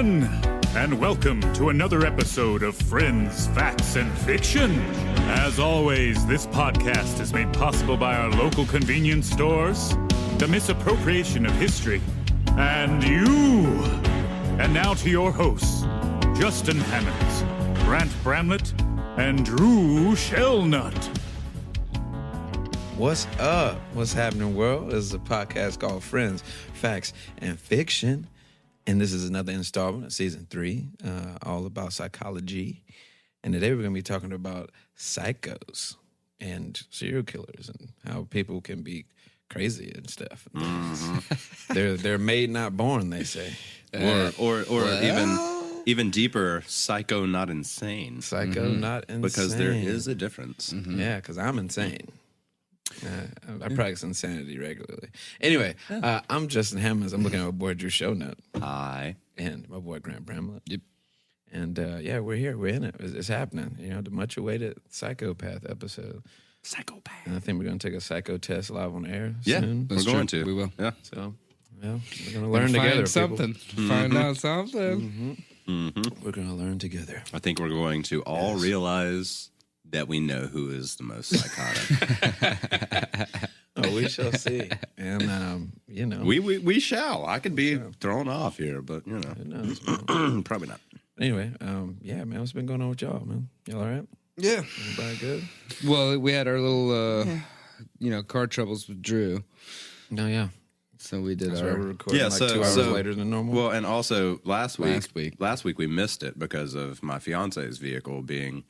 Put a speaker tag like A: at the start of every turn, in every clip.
A: gentlemen, and welcome to another episode of Friends, Facts, and Fiction. As always, this podcast is made possible by our local convenience stores, the misappropriation of history, and you. And now to your hosts, Justin Hammonds, Grant Bramlett, and Drew Shellnut.
B: What's up? What's happening, world? This is a podcast called Friends, Facts, and Fiction. And this is another installment of season 3, all about psychology. And today we're going to be talking about psychos and serial killers and how people can be crazy and stuff. Mm-hmm. They're made, not born, they say.
C: Or even deeper, psycho, not insane.
B: Psycho, not insane.
C: Because there is a difference.
B: Mm-hmm. Yeah, because I'm insane. I practice insanity regularly. Anyway, I'm Justin Hammonds. I'm looking at my boy Drew Shellnut.
C: Hi.
B: And my boy Grant Bramlett.
C: Yep.
B: And yeah, we're here. We're in it. It's happening. You know, the much-awaited psychopath episode.
C: Psychopath.
B: And I think we're going to take a psycho test live on air
C: Yeah,
B: soon.
C: we're going to.
D: We will.
C: Yeah.
B: So, well, we're going to learn together.
D: Something.
B: Mm-hmm.
D: Find out something.
B: Mm-hmm. Mm-hmm. We're going to learn together.
C: I think we're going to all realize that we know who is the most psychotic.
B: Oh, we shall see. And, you know.
C: We shall. I could be thrown off here, but, you know.
B: Who knows,
C: probably not.
B: Anyway, yeah, man, what's been going on with y'all, man? Y'all all right?
D: Yeah.
B: Everybody good?
D: Well, we had our little, car troubles with Drew.
B: No, yeah.
D: So we did
B: That's
D: our...
B: why we're recording
C: Yeah,
B: like
C: so-
B: 2 hours
C: so-
B: later than normal.
C: Well, and also last week we missed it because of my fiance's vehicle being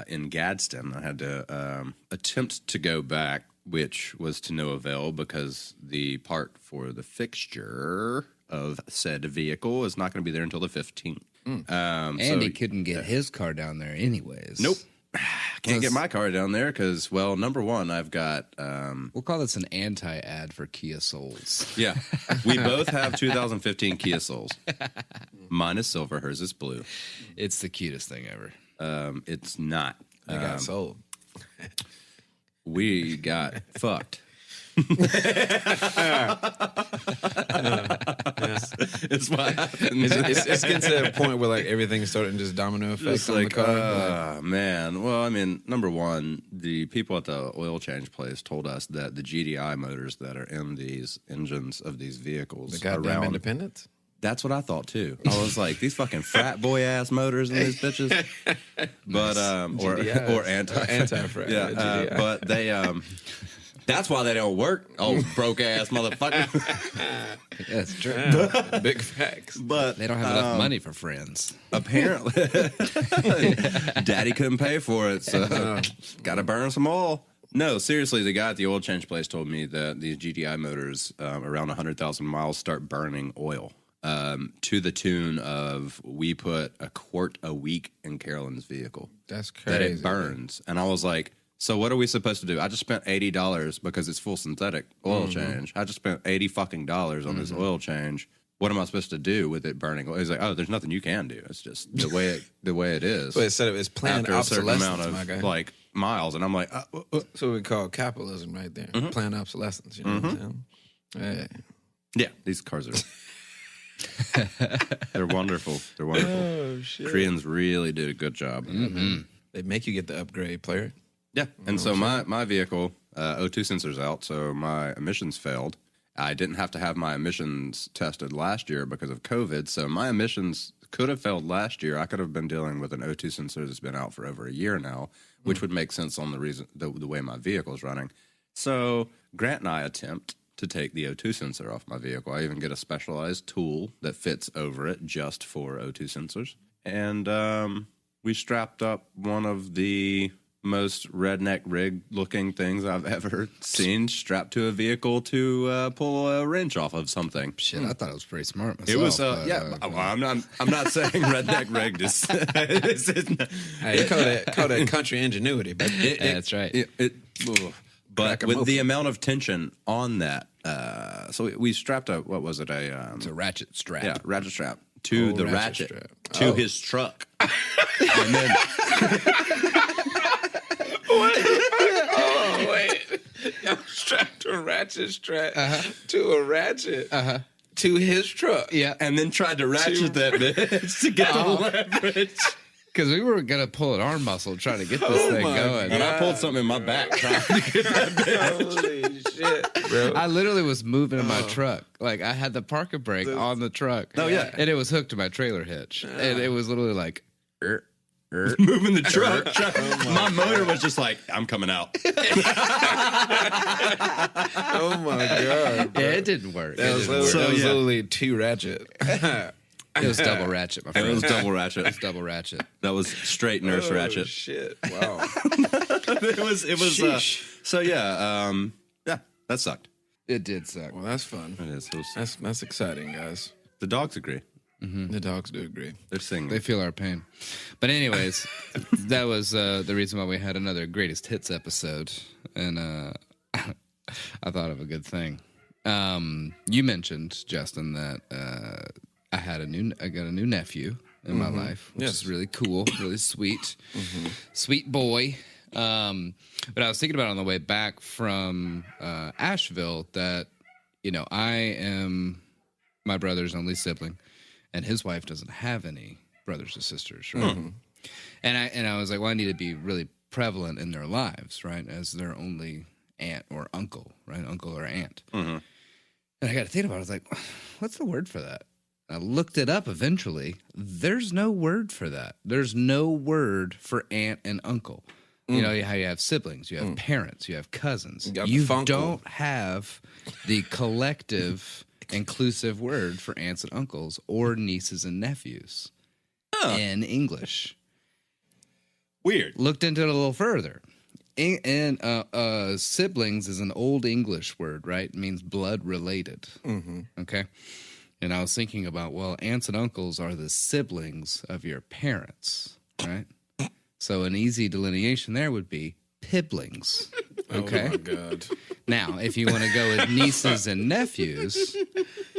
C: in Gadsden. I had to attempt to go back, which was to no avail because the part for the fixture of said vehicle is not going to be there until the 15th.
D: and he couldn't get his car down there anyways.
C: Nope. Can't get my car down there because, well, number one, I've got...
D: We'll call this an anti-ad for Kia Souls.
C: Yeah. We both have 2015 Kia Souls. Mine is silver. Hers is blue.
D: It's the cutest thing ever.
C: It's not.
B: They got sold.
C: We got fucked. It's what happened.
B: It's getting to that point where like everything's starting to just domino effect
C: It's
B: on
C: like,
B: the car.
C: man. Well, I mean, number one, the people at the oil change place told us that the GDI motors that are in these engines of these vehicles
B: The goddamn Independence?
C: That's what I thought too. I was like, these fucking frat boy ass motors in these bitches. But or
B: anti-frat.
C: Yeah, but they that's why they don't work. Oh, broke ass motherfucker.
D: That's true.
B: Yeah, big facts.
C: But
D: They don't have enough money for friends.
C: apparently, Daddy couldn't pay for it, so got to burn some oil. No, seriously, the guy at the oil change place told me that these GDI motors around 100,000 miles start burning oil. To the tune of we put a quart a week in Carolyn's vehicle.
B: That's crazy.
C: That it burns. And I was like, so what are we supposed to do? I just spent $80 because it's full synthetic oil change. I just spent $80 fucking dollars on this oil change. What am I supposed to do with it burning oil? He's like, oh, there's nothing you can do. It's just the way it is.
B: But instead of it's planned
C: after a certain
B: obsolescence,
C: amount
B: my guy.
C: of like miles, and I'm like,
B: That's what we call capitalism right there. Planned obsolescence. You know what I'm saying? Hey.
C: yeah, these cars are. They're wonderful. They're wonderful.
B: Oh, shit.
C: Koreans really did a good job.
B: They make you get the upgrade, player.
C: Yeah, and so my vehicle, O2 sensor's out, so my emissions failed. I didn't have to have my emissions tested last year because of COVID, so my emissions could have failed last year. I could have been dealing with an O2 sensor that's been out for over a year now, which would make sense on the way my vehicle is running. So Grant and I attempt to take the O2 sensor off my vehicle. I even get a specialized tool that fits over it just for O2 sensors. And we strapped up one of the most redneck rig looking things I've ever seen strapped to a vehicle to pull a wrench off of something.
D: Shit, I thought it was pretty smart myself.
C: It was
D: but,
C: I'm not saying redneck rigged is
B: Hey, you call that country ingenuity, but
D: that's right.
C: but with the amount of tension on that, so we strapped a
D: It's a ratchet strap.
C: yeah, ratchet strap to the ratchet
B: strap.
C: to his truck. And then
B: oh wait, y'all strapped a ratchet strap to a ratchet. to his truck.
D: Yeah.
C: and then tried to ratchet that bitch to get the leverage.
D: Because we were going to pull an arm muscle trying to get this thing going.
C: And I pulled something in my back trying to get that bitch.
B: Holy shit, bro.
D: I literally was moving in my truck. Like, I had the parking brake on the truck.
C: Oh, yeah.
D: And it was hooked to my trailer hitch. And it was literally like,
C: Moving the truck. My motor was just like, I'm coming out.
B: Oh my god, bro.
D: Yeah, it didn't work.
B: That was literally too ratchet.
D: It was double ratchet, my friend.
C: It was double ratchet.
D: It was double ratchet.
C: That was straight nurse ratchet.
B: Shit! Wow.
C: It was. So yeah, that sucked.
D: It did suck.
B: Well, that's fun.
C: It is.
B: That's exciting, guys.
C: The dogs agree.
B: The dogs do agree.
C: They're singing.
D: They feel our pain. But anyways, that was the reason why we had another greatest hits episode. And I thought of a good thing. You mentioned, Justin, that I got a new nephew in my life, which is really cool, really sweet, sweet boy. But I was thinking about it on the way back from Asheville that, I am my brother's only sibling, and his wife doesn't have any brothers or sisters, right? And I was like, well, I need to be really prevalent in their lives, right, as their only aunt or uncle, right, uncle or aunt. And I got to think about it. I was like, what's the word for that? I looked it up eventually. There's no word for that. There's no word for aunt and uncle. You know how you have siblings, you have parents, you have cousins. You don't have the collective inclusive word for aunts and uncles or nieces and nephews in English.
C: Weird.
D: Looked into it a little further. And siblings is an old English word, right? It means blood related. Okay. And I was thinking about, well, aunts and uncles are the siblings of your parents, right? So an easy delineation there would be piblings. Okay.
B: Oh my god.
D: Now, if you want to go with nieces and nephews,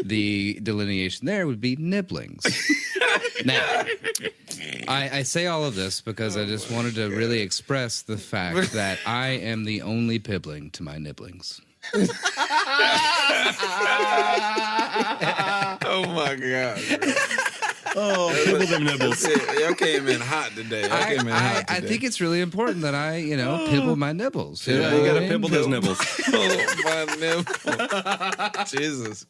D: the delineation there would be nibblings. Now, I say all of this because I just wanted to really express the fact that I am the only pibling to my nibblings.
B: Oh my god.
C: Oh, pibble them nibbles.
B: Y'all came in hot today.
D: I think it's really important that I, pibble my nibbles.
C: Yeah, you gotta pibble those nibbles.
B: Oh my nibble. Jesus.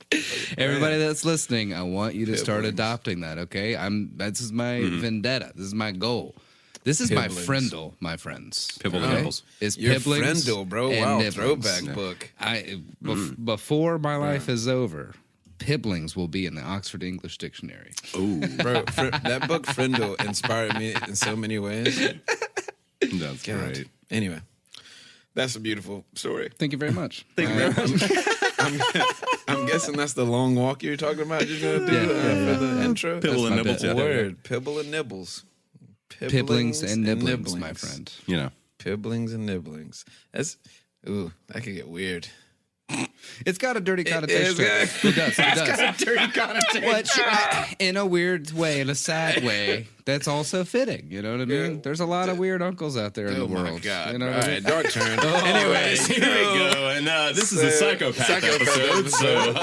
D: Everybody that's listening, I want you to start
B: Pibblings.
D: adopting that, okay? This is my vendetta. This is my goal. This is my
B: Pibblings.
D: friendle, my friends.
C: Pibble the nibbles.
D: Is
B: Your
D: pibblings
B: friendle, bro.
D: and
B: Wow,
D: nibblings.
B: throwback book.
D: Before my life is over, pibblings will be in the Oxford English Dictionary.
C: Ooh,
B: Bro, that book Frindle inspired me in so many ways.
C: that's
B: God.
C: great.
B: Anyway, that's a beautiful story.
D: Thank you very much.
C: Thank you very much.
B: I'm guessing that's the long walk you were talking about. You're gonna do for the intro.
C: Pibble and
D: my
C: nibbles.
D: bit.
C: Yeah.
B: Word, pibble and nibbles.
D: Pibblings and nibblings, my friend.
C: You know.
B: Pibblings and nibblings. That could get weird.
D: It's got a dirty connotation.
B: It
D: It does.
C: Dirty connotation.
D: Which, in a weird way, in a sad way, that's also fitting. You know what I mean?
B: Yeah.
D: There's a lot of weird uncles out there in the world.
B: Oh my god!
D: You know
B: All
D: what I
B: right,
D: mean?
B: dark turn. Anyways,
C: here we go. And this is a psychopath episode.
B: So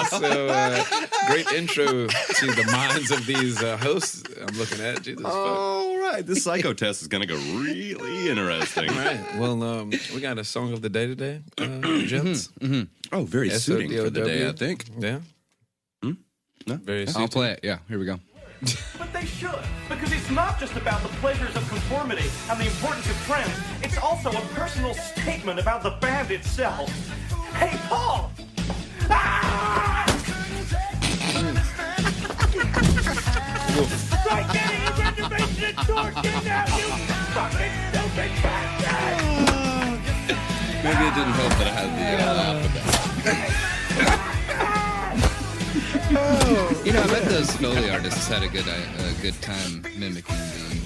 B: great intro to the minds of these hosts I'm looking at. Jesus fuck.
C: All right, this psycho test is going to go really interesting.
B: All right. Well, we got a song of the day today, gents.
C: Oh, very suiting for the day, I
B: SODOW.
C: think.
B: Yeah.
C: No?
B: Very
D: I'll
B: suiting.
D: play it. Yeah, here we go.
E: But they should, because it's not just about the pleasures of conformity and the importance of trends. It's also a personal statement about the band itself. Hey, Paul! Ah! Right there, you reservation at Dorking now, you fucking stupid bastard!
D: Maybe it didn't help that I had the alphabet. I bet those Foley artists had a good time mimicking the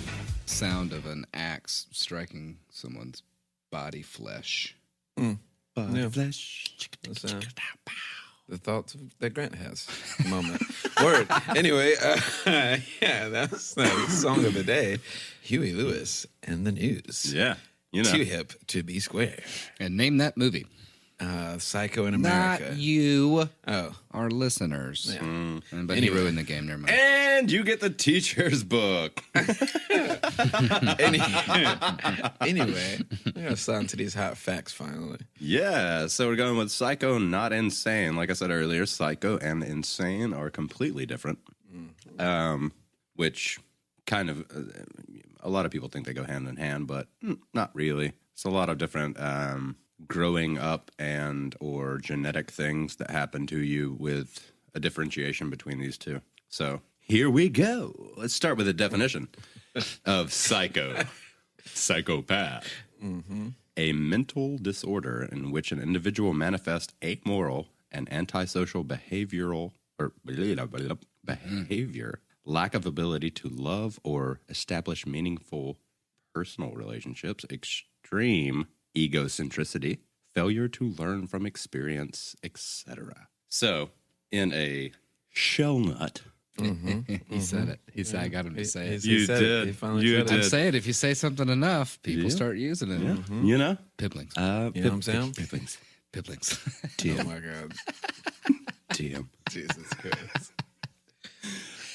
D: sound of an axe striking someone's body flesh.
B: Yeah.
C: Flesh.
B: That's, the thoughts that Grant has. Moment. Word. Anyway, that's the song of the day. Huey Lewis and the News.
C: Yeah. You know.
B: Too hip to be square.
D: And name that movie.
B: Psycho in America.
D: Not you.
B: Oh.
D: Our listeners.
B: Yeah.
D: But he ruined the game. Never mind.
C: And you get the teacher's book.
B: Anyway, we're going to sign to these hot facts finally.
C: Yeah, so we're going with psycho, not insane. Like I said earlier, psycho and insane are completely different, which kind of a lot of people think they go hand in hand, but not really. It's a lot of different growing up and or genetic things that happen to you with a differentiation between these two. So here we go. Let's start with a definition of psycho. Psychopath. A mental disorder in which an individual manifests amoral and antisocial behavioral or behavior, lack of ability to love or establish meaningful personal relationships, extreme egocentricity, failure to learn from experience, etc. So, in a shell nut,
D: He said it. He said, I got him to say it.
B: He said it. He finally said
D: I'm
B: it.
D: saying if you say something enough, people start using it.
C: you know?
D: Pipplings.
B: You know what I'm saying?
C: Pipplings.
D: Pipplings.
B: Oh my God.
C: TM.
B: Jesus Christ.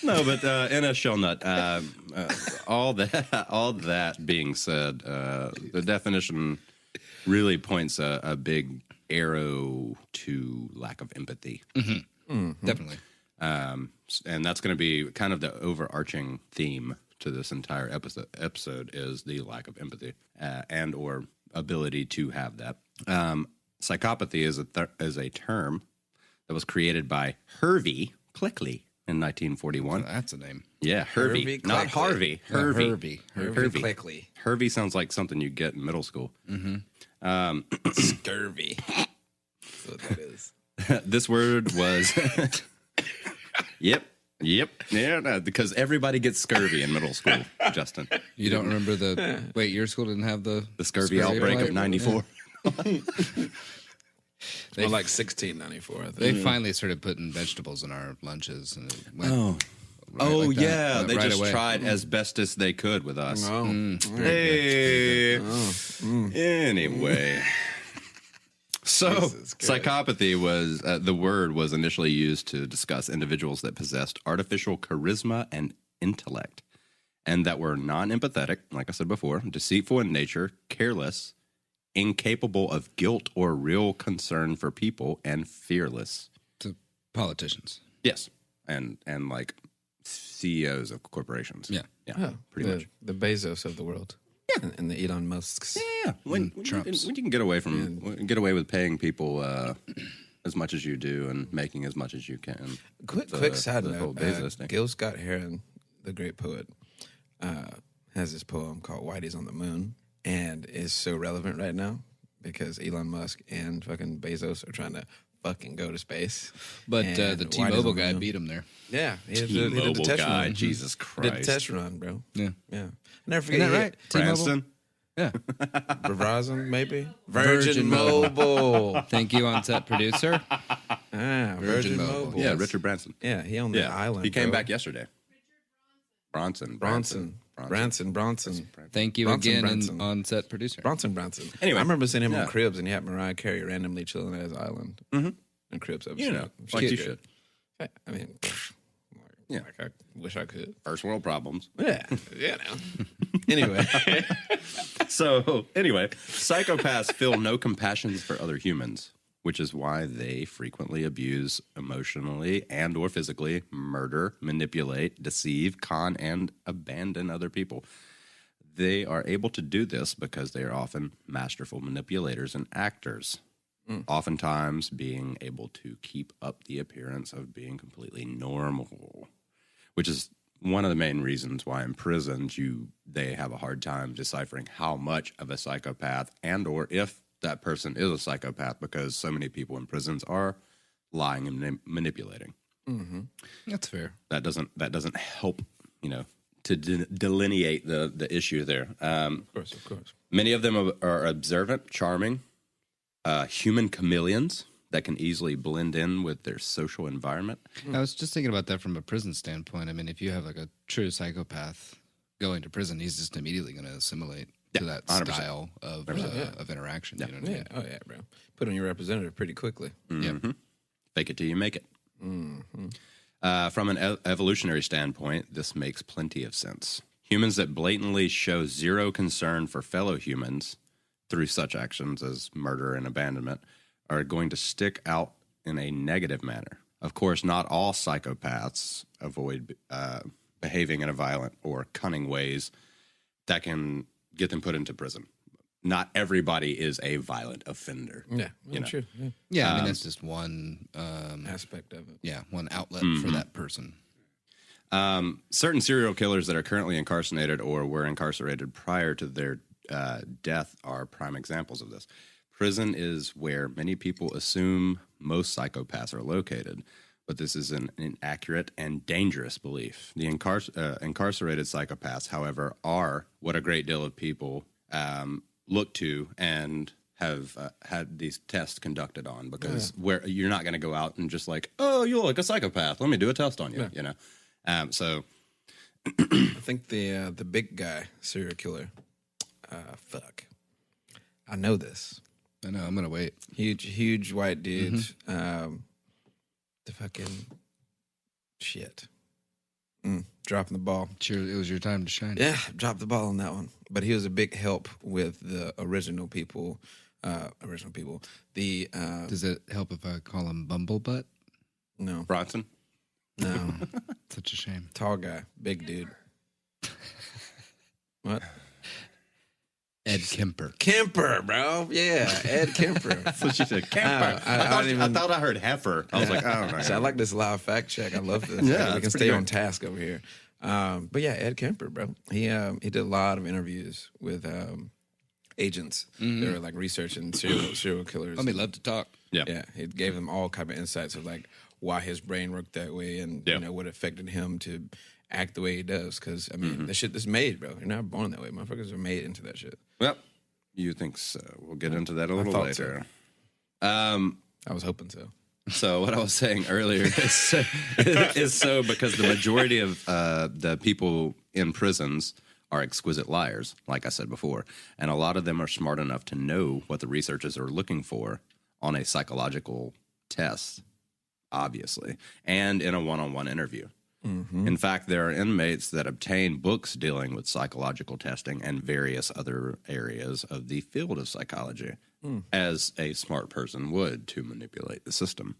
C: No, but in a shell nut, all that being said, the definition really points a big arrow to lack of empathy.
D: Definitely.
C: And that's going to be kind of the overarching theme to this entire episode is the lack of empathy and or ability to have that. Psychopathy is a term that was created by Hervey Clickley in 1941.
D: That's a name.
C: Yeah, Hervey, not
B: Clickley.
C: Harvey.
D: Hervey.
B: Hervey Clickley.
C: Hervey sounds like something you get in middle school.
B: Scurvy. That's what that is.
C: This word was... Yep. Yeah, no, because everybody gets scurvy in middle school, Justin.
D: You don't remember the... Wait, your school didn't have the
C: Scurvy outbreak of 94.
B: Well, like 1694, I think.
D: They finally started putting vegetables in our lunches. And it went
C: Oh,
D: like that.
C: yeah.
D: Went
C: They
D: right
C: tried
D: away.
C: tried as best as they could with us.
B: Oh.
C: Hey. Anyway. So,
B: Jesus Christ.
C: psychopathy was, the word was initially used to discuss individuals that possessed artificial charisma and intellect, and that were non-empathetic, like I said before, deceitful in nature, careless, incapable of guilt or real concern for people, and fearless.
D: To politicians.
C: Yes. And like CEOs of corporations.
D: Yeah.
C: Yeah. Pretty much.
B: The Bezos of the world. Yeah. And the Elon Musks.
C: Yeah, when you can get away with paying people as much as you do and making as much as you can.
B: Quick side
C: the whole
B: note.
C: Bezos thing.
B: Gil Scott Heron, the great poet, has this poem called Whitey's on the Moon, and is so relevant right now because Elon Musk and fucking Bezos are trying to fucking go to space.
D: But
B: And
D: the
B: Whitey's
D: T-Mobile
B: on the
D: guy
B: moon.
D: beat him there.
B: Yeah, he did
C: T-Mobile
B: the test
C: guy,
B: run.
C: Jesus
B: Did the
C: Christ.
B: test run, bro.
D: Yeah.
B: Yeah. Never forget.
D: Isn't that
B: he
D: right?
B: hit
D: T-Mobile?
C: Cranston?
D: Yeah.
B: Verizon, maybe?
D: Virgin
B: Mobile.
D: Thank you, on-set producer.
B: Virgin
D: Mobile.
B: Mobile.
C: Yeah, Richard Branson.
B: Yeah, he owned the island.
C: He came
B: bro.
C: back yesterday. Bronson.
B: Branson.
D: Thank you
B: Bronson
D: again,
B: Branson.
D: on-set producer.
B: Anyway, I remember seeing him on Cribs, and he had Mariah Carey randomly chilling at his island. Mm-hmm. In Cribs episode.
C: You know,
B: She
C: like
B: did
C: you
B: good.
C: should.
B: I mean,
C: Yeah.
B: like I wish I could.
C: First world problems.
B: Yeah, Anyway,
C: So, anyway, psychopaths feel no compassion for other humans, which is why they frequently abuse emotionally and or physically, murder, manipulate, deceive, con, and abandon other people. They are able to do this because they are often masterful manipulators and actors, oftentimes being able to keep up the appearance of being completely normal, which is one of the main reasons why in prisons they have a hard time deciphering how much of a psychopath and or if that person is a psychopath, because so many people in prisons are lying and manipulating.
B: Mm-hmm.
D: That's fair.
C: That doesn't help, to delineate the issue there.
B: of course.
C: Many of them are observant, charming, human chameleons that can easily blend in with their social environment.
D: I was just thinking about that from a prison standpoint. I mean, if you have like a true psychopath going to prison, he's just immediately going to assimilate. to that
C: 100%.
D: style of interaction. You know what I
B: Yeah.
D: mean?
B: Oh yeah, bro. Put on your representative pretty quickly.
C: Mm-hmm. Fake it till you make it. From an evolutionary standpoint, this makes plenty of sense. Humans that blatantly show zero concern for fellow humans through such actions as murder and abandonment are going to stick out in a negative manner. Of course, not all psychopaths avoid behaving in a violent or cunning ways that can get them put into prison. Not everybody is a violent offender.
B: Yeah,
C: You know.
B: true. Yeah.
D: Yeah, I mean that's just one
B: Aspect of it.
D: yeah, one outlet for that person.
C: Certain serial killers that are currently incarcerated or were incarcerated prior to their death are prime examples of this. Prison is where many people assume most psychopaths are located, but this is an inaccurate and dangerous belief. The incarcerated psychopaths, however, are what a great deal of people look to and have had these tests conducted on, because where you're not going to go out and just like, oh, you look like a psychopath, let me do a test on you, you know. So
B: I think the big guy serial killer. Fuck. I know this.
D: I know. I'm gonna wait.
B: Huge white dude. The fucking shit. Dropping the ball.
D: It was your time to shine.
B: Yeah, dropped the ball on that one. But he was a big help with the original people. The
D: Does it help if I call him Bumblebutt?
B: no,
C: Bronson.
B: no,
D: Such a shame.
B: tall guy, big dude. What?
C: Ed Kemper.
B: Kemper, bro. Yeah, Ed Kemper.
C: That's what she said. Kemper. I thought I heard heifer. I was like, oh my
B: So I
C: God.
B: like this live fact check. I love this.
C: Yeah,
B: we
C: that's
B: can
C: pretty
B: stay
C: good.
B: on task over here. But yeah, Ed Kemper, bro. He did a lot of interviews with agents that were like researching serial killers.
D: Let me love to talk.
C: Yeah.
B: Yeah, he gave them all kind of insights of like why his brain worked that way and
C: Yeah.
B: you know what affected him to act the way he does. Because I mean, that shit is made, bro. You're not born that way. Motherfuckers are made into that shit.
C: Well, you think so. We'll get into that a little
B: thought
C: later.
B: I was hoping so.
C: So what I was saying earlier is so because the majority of the people in prisons are exquisite liars, like I said before. And a lot of them are smart enough to know what the researchers are looking for on a psychological test, obviously, and in a one-on-one interview. In fact, there are inmates that obtain books dealing with psychological testing and various other areas of the field of psychology, as a smart person would to manipulate the system.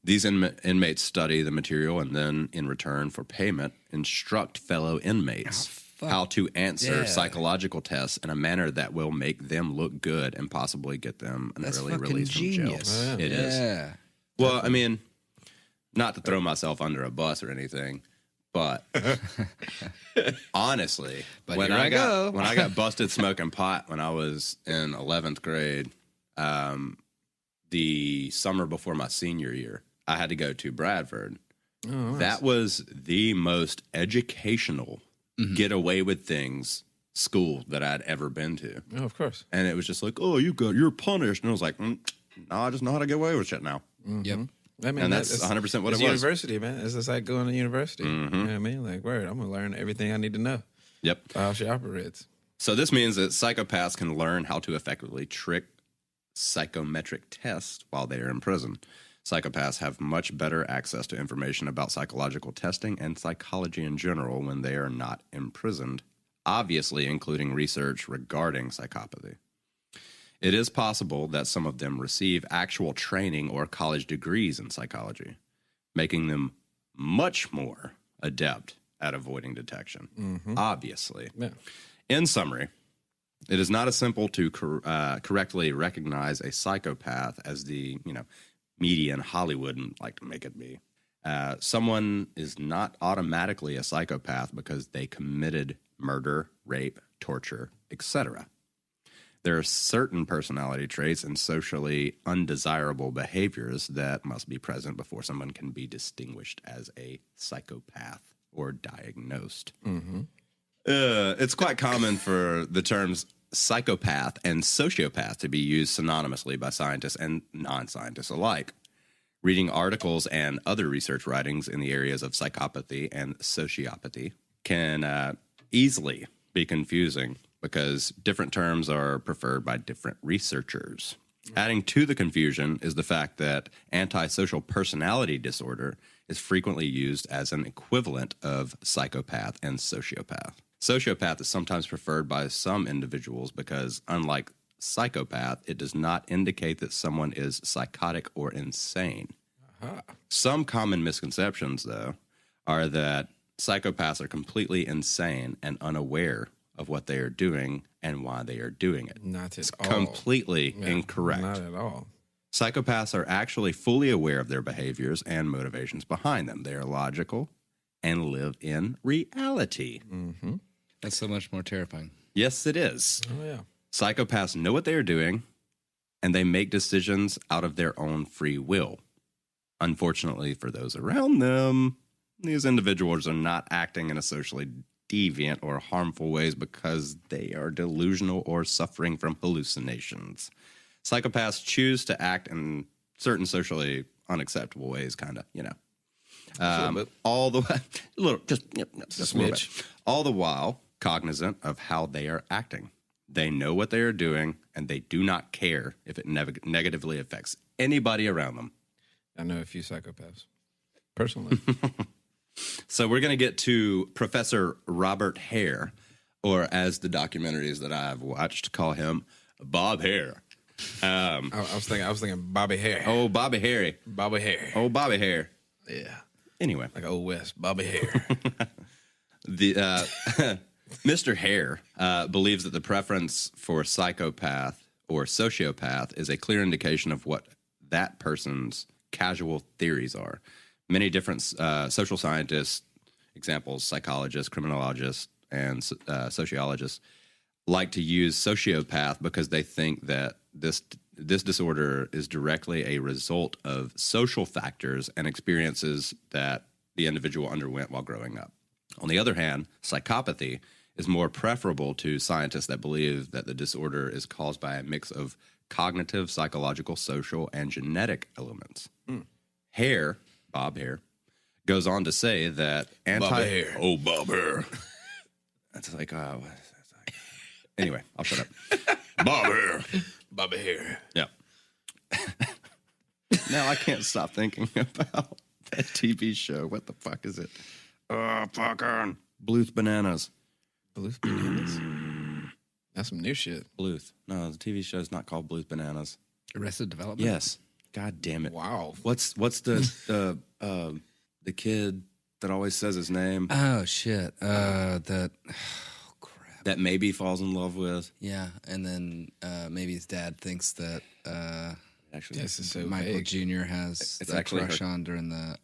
C: These inmates study the material and then, in return for payment, instruct fellow inmates how to answer psychological tests in a manner that will make them look good and possibly get them an
D: That's
C: early
D: fucking
C: release
D: genius.
C: from jail. It is.
D: Yeah.
C: Well, I mean, not to throw myself under a bus or anything, but honestly,
D: But
C: when
D: here I go.
C: when I got busted smoking pot when I was in 11th grade, the summer before my senior year, I had to go to Bradford. That was the most educational get away with things school that I'd ever been to.
B: Oh, of course.
C: And it was just like, oh, you're punished. And I was like, no, I just know how to get away with shit now.
D: Yep.
B: I mean,
C: And that's 100% what
B: it's
C: it was.
B: university, man. It's just like going to university. You know what I mean? Like, word, I'm going to learn everything I need to know
C: Yep.
B: about how she operates.
C: So this means that psychopaths can learn how to effectively trick psychometric tests while they are in prison. Psychopaths have much better access to information about psychological testing and psychology in general when they are not imprisoned, obviously including research regarding psychopathy. It is possible that some of them receive actual training or college degrees in psychology, making them much more adept at avoiding detection, obviously.
B: Yeah.
C: In summary, it is not as simple to correctly recognize a psychopath as the media in Hollywood like to make it be. Someone is not automatically a psychopath because they committed murder, rape, torture, etc. There are certain personality traits and socially undesirable behaviors that must be present before someone can be distinguished as a psychopath or diagnosed. It's quite common for the terms psychopath and sociopath to be used synonymously by scientists and non-scientists alike. Reading articles and other research writings in the areas of psychopathy and sociopathy can easily be confusing because different terms are preferred by different researchers. Adding to the confusion is the fact that antisocial personality disorder is frequently used as an equivalent of psychopath and sociopath. Sociopath is sometimes preferred by some individuals because, unlike psychopath, it does not indicate that someone is psychotic or insane. Some common misconceptions, though, are that psychopaths are completely insane and unaware of what they are doing and why they are doing it.
B: Not at all.
C: Completely incorrect.
B: Not at all.
C: Psychopaths are actually fully aware of their behaviors and motivations behind them. They are logical and live in reality.
B: Mm-hmm.
D: That's so much more terrifying.
C: Yes, it is.
B: Oh, yeah.
C: Psychopaths know what they are doing, and they make decisions out of their own free will. Unfortunately for those around them, these individuals are not acting in a socially deviant or harmful ways because they are delusional or suffering from hallucinations. Psychopaths choose to act in certain socially unacceptable ways, kind of, all the way, a little, just a little bit. All the while cognizant of how they are acting. They know what they are doing, and they do not care if it negatively affects anybody around them.
B: I know a few psychopaths, personally.
C: So we're going to get to Professor Robert Hare, or as the documentaries that I've watched call him, Bob Hare.
B: I was thinking Bobby Hare.
C: Oh, Bobby Hare.
B: Bobby Hare.
C: Oh, Bobby Hare.
B: Yeah.
C: Anyway.
B: Like Old West, Bobby Hare.
C: Mr. Hare believes that the preference for psychopath or sociopath is a clear indication of what that person's casual theories are. Many different social scientists, examples, psychologists, criminologists, and sociologists, like to use sociopath because they think that this disorder is directly a result of social factors and experiences that the individual underwent while growing up. On the other hand, psychopathy is more preferable to scientists that believe that the disorder is caused by a mix of cognitive, psychological, social, and genetic elements. Hare, Bob Hare, goes on to say that
B: Bob Hare.
C: Oh, Bob Hare. That's like, anyway, I'll shut up. Bob Hare.
B: Bobby Hare.
C: Yeah. Now I can't stop thinking about that TV show. What the fuck is it? Fucking Bluth Bananas.
B: Bluth Bananas? That's some new shit.
C: Bluth. No, the TV show is not called Bluth Bananas.
D: Arrested Development?
C: Yes. God damn it.
B: Wow.
C: What's the kid that always says his name
D: Oh, shit. Crap.
C: that maybe falls in love with?
D: Yeah, and then maybe his dad thinks that
C: Actually,
B: This is so
D: Michael
B: vague.
D: Jr. has
C: It's
D: that
C: actually
D: crush
C: her-
D: on during the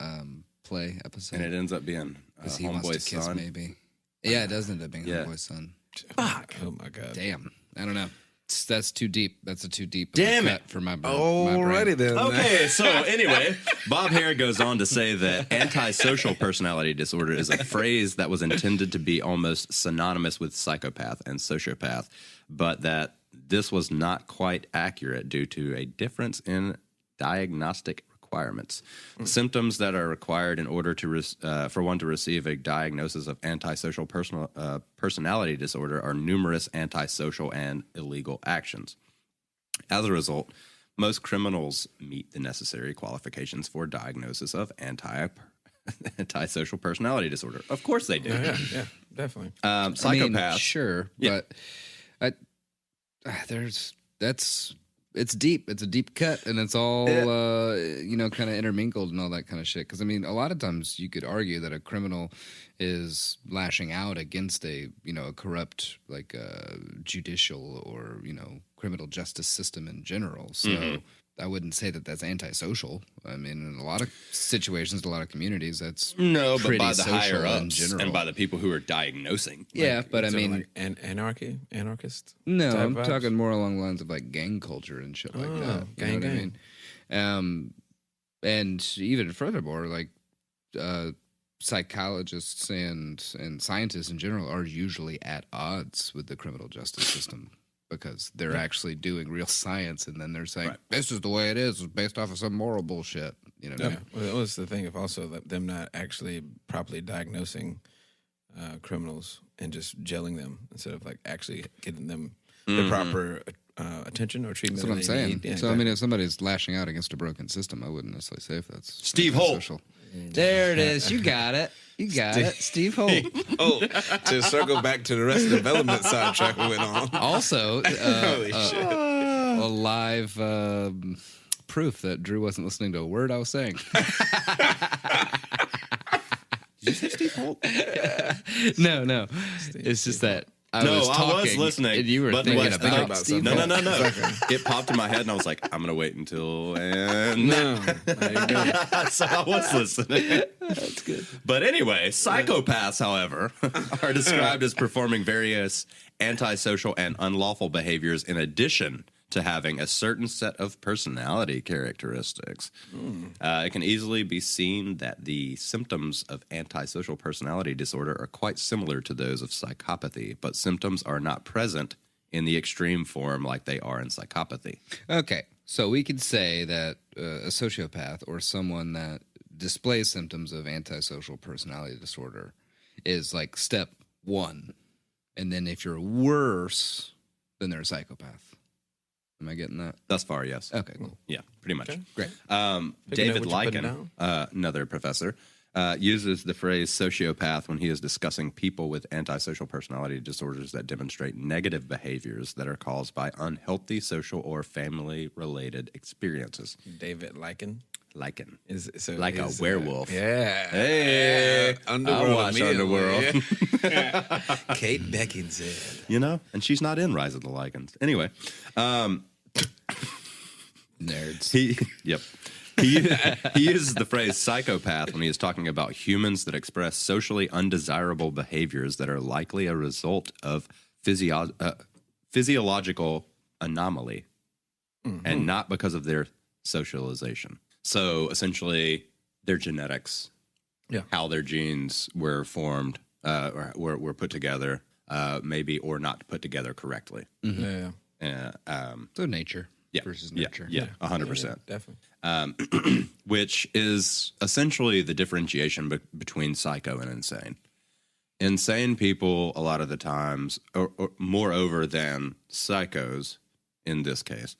D: play episode.
C: and it ends up being
D: Because he wants to
C: Homeboy's
D: kiss,
C: son.
D: maybe. Yeah, it does end up being
C: Yeah.
D: Homeboy's son.
B: Fuck. Oh, my God.
D: Damn. I don't know. That's too deep. That's a too deep
C: Damn
D: cut
C: it.
D: for my brain.
B: Alrighty then.
C: Okay, so anyway, Bob Hare goes on to say that antisocial personality disorder is a phrase that was intended to be almost synonymous with psychopath and sociopath, but that this was not quite accurate due to a difference in diagnostic requirements. The symptoms that are required in order to for one to receive a diagnosis of antisocial personality disorder are numerous antisocial and illegal actions. As a result, most criminals meet the necessary qualifications for diagnosis of antisocial personality disorder. Of course they do.
B: Yeah, definitely.
C: Psychopath.
D: I mean, sure,
C: Yeah.
D: but it's deep. It's a deep cut, and it's all kind of intermingled and all that kind of shit. Because I mean, a lot of times you could argue that a criminal is lashing out against a corrupt judicial or criminal justice system in general. So I wouldn't say that that's antisocial. I mean, in a lot of situations, a lot of communities, that's
C: No, but
D: pretty
C: by the
D: social
C: higher
D: in
C: ups
D: general.
C: and by the people who are diagnosing.
D: Yeah, but I
B: So,
D: mean,
B: like, anarchist.
D: no,
B: type
D: I'm
B: vibes?
D: talking more along the lines of like gang culture and shit like that. You know what I mean? And even furthermore, like psychologists and scientists in general are usually at odds with the criminal justice system because they're actually doing real science, and then they're saying this is the way it is, it's based off of some moral bullshit. You know?
B: Yeah. Well, that was the thing of also them not actually properly diagnosing criminals and just jailing them instead of like actually getting them the proper attention or treatment.
D: That's what I'm saying.
B: Need. Yeah,
D: so, I mean, if somebody's lashing out against a broken system, I wouldn't necessarily say if that's
C: Steve Holt.
D: social. There it is. You got it. You got it. Steve Holt.
B: To circle back to the rest of the development sidetrack we went on.
D: Also,
B: Holy shit.
D: a live proof that Drew wasn't listening to a word I was saying.
C: Did you say Steve Holt?
D: No. It's just that I was talking,
C: listening.
D: and you were
C: but
D: thinking
C: what-
D: about Steve
C: No.
D: Holt.
C: It popped in my head, and I was like, I'm going to wait until... And
B: No.
C: so I was listening.
D: That's good.
C: But anyway, psychopaths, however, are described as performing various antisocial and unlawful behaviors in addition to having a certain set of personality characteristics. It can easily be seen that the symptoms of antisocial personality disorder are quite similar to those of psychopathy, but symptoms are not present in the extreme form like they are in psychopathy.
D: Okay, so we could say that a sociopath or someone that displays symptoms of antisocial personality disorder is like step 1. And then if you're worse, then they're a psychopath. Am I getting that?
C: Thus far, yes.
D: Okay, cool.
C: Yeah, pretty much.
D: Great.
C: David
B: what you're putting
C: Lycan, another professor, uses the phrase sociopath when he is discussing people with antisocial personality disorders that demonstrate negative behaviors that are caused by unhealthy social or family-related experiences.
B: David Lycan.
C: Lycan.
B: Like
C: a werewolf.
B: Yeah.
C: Hey,
B: Underworld.
C: I watch
B: immediately.
C: Underworld.
B: Kate Beckinsale.
C: You know, and she's not in Rise of the Lycans. Anyway,
D: Nerds.
C: he uses the phrase psychopath when he is talking about humans that express socially undesirable behaviors that are likely a result of physiological anomaly and not because of their socialization. So essentially, their genetics, how their genes were formed, or were put together, maybe or not put together correctly.
B: Yeah.
D: So nature versus nurture.
C: Yeah, 100%.
B: Definitely.
C: Which is essentially the differentiation between psycho and insane. Insane people, a lot of the times, or moreover than psychos in this case,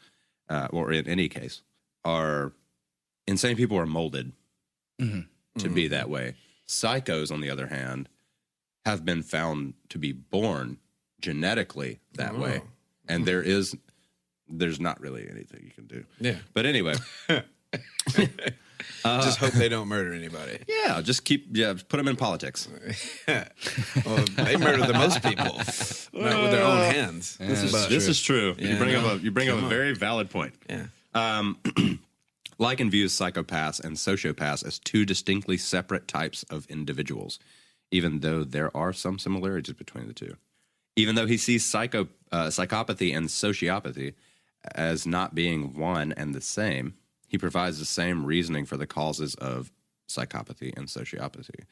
C: or in any case, are insane people are molded to be that way. Psychos, on the other hand, have been found to be born genetically that way. And there's not really anything you can do.
B: Yeah.
C: But anyway.
B: Just hope they don't murder anybody.
C: Yeah, just put them in politics.
B: Well, they murder the most people, not with their own hands.
C: This is true.
B: Yeah,
C: You bring up a very valid point.
B: Yeah.
C: Lycan views psychopaths and sociopaths as two distinctly separate types of individuals, even though there are some similarities between the two. Even though he sees psychopathy and sociopathy as not being one and the same, he provides the same reasoning for the causes of psychopathy and sociopathy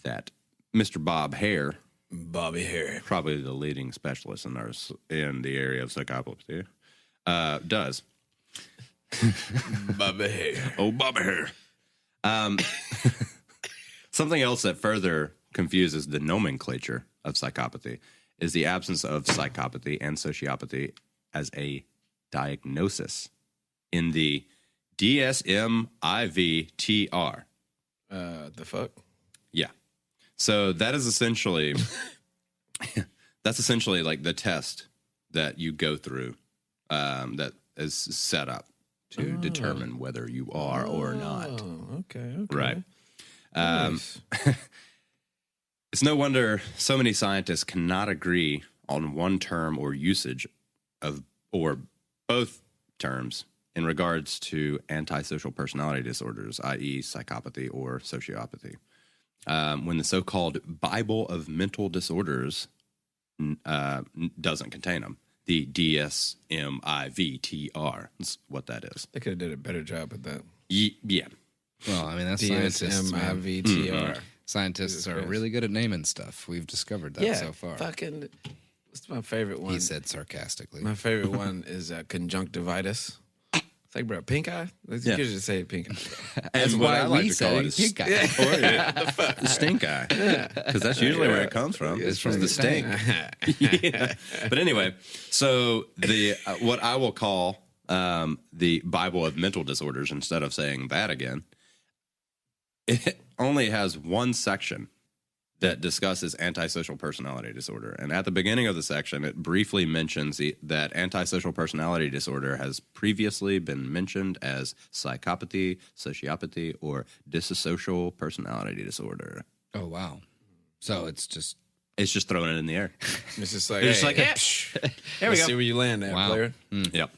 C: that Mr.
B: Bobby Hare,
C: probably the leading specialist in the area of psychopathy, does.
B: Bobby Hare.
C: Oh, Bobby Hare. Something else that further confuses the nomenclature of psychopathy is the absence of psychopathy and sociopathy as a diagnosis in the DSM-IV-TR.
B: The fuck?
C: Yeah. So that is essentially like the test that you go through that is set up to determine whether you are or not.
B: Oh, okay.
C: Right.
B: Nice.
C: It's no wonder so many scientists cannot agree on one term or usage of or both terms in regards to antisocial personality disorders, i.e. psychopathy or sociopathy. When the so-called Bible of mental disorders doesn't contain them. The DSM-IV-TR is what that is.
B: They could have did a better job at that.
C: Yeah.
D: Well, I mean, that's scientists. man.
B: DSM-IV-TR.
D: Scientists are really good at naming stuff. We've discovered that so far.
B: Fucking. What's my favorite one?
D: He said sarcastically.
B: My favorite one is conjunctivitis. It's like, bro, pink eye? You
C: Yeah.
B: could just say pink eye.
C: And what I like
D: we
C: to call
D: say
C: it is
D: pink eye.
C: the stink eye, because that's usually where it comes from. It's from the stink. Yeah. But anyway, so the what I will call the Bible of mental disorders, instead of saying that again, it only has one section that discusses antisocial personality disorder. And at the beginning of the section, it briefly mentions that antisocial personality disorder has previously been mentioned as psychopathy, sociopathy, or dissocial personality disorder.
D: Oh, wow. So it's just...
C: It's just throwing it in the air.
B: It's just like,
C: It's
B: hey,
C: like there we
B: let's
C: go.
B: see where you land at,
D: Wow.
B: player.
C: Yep.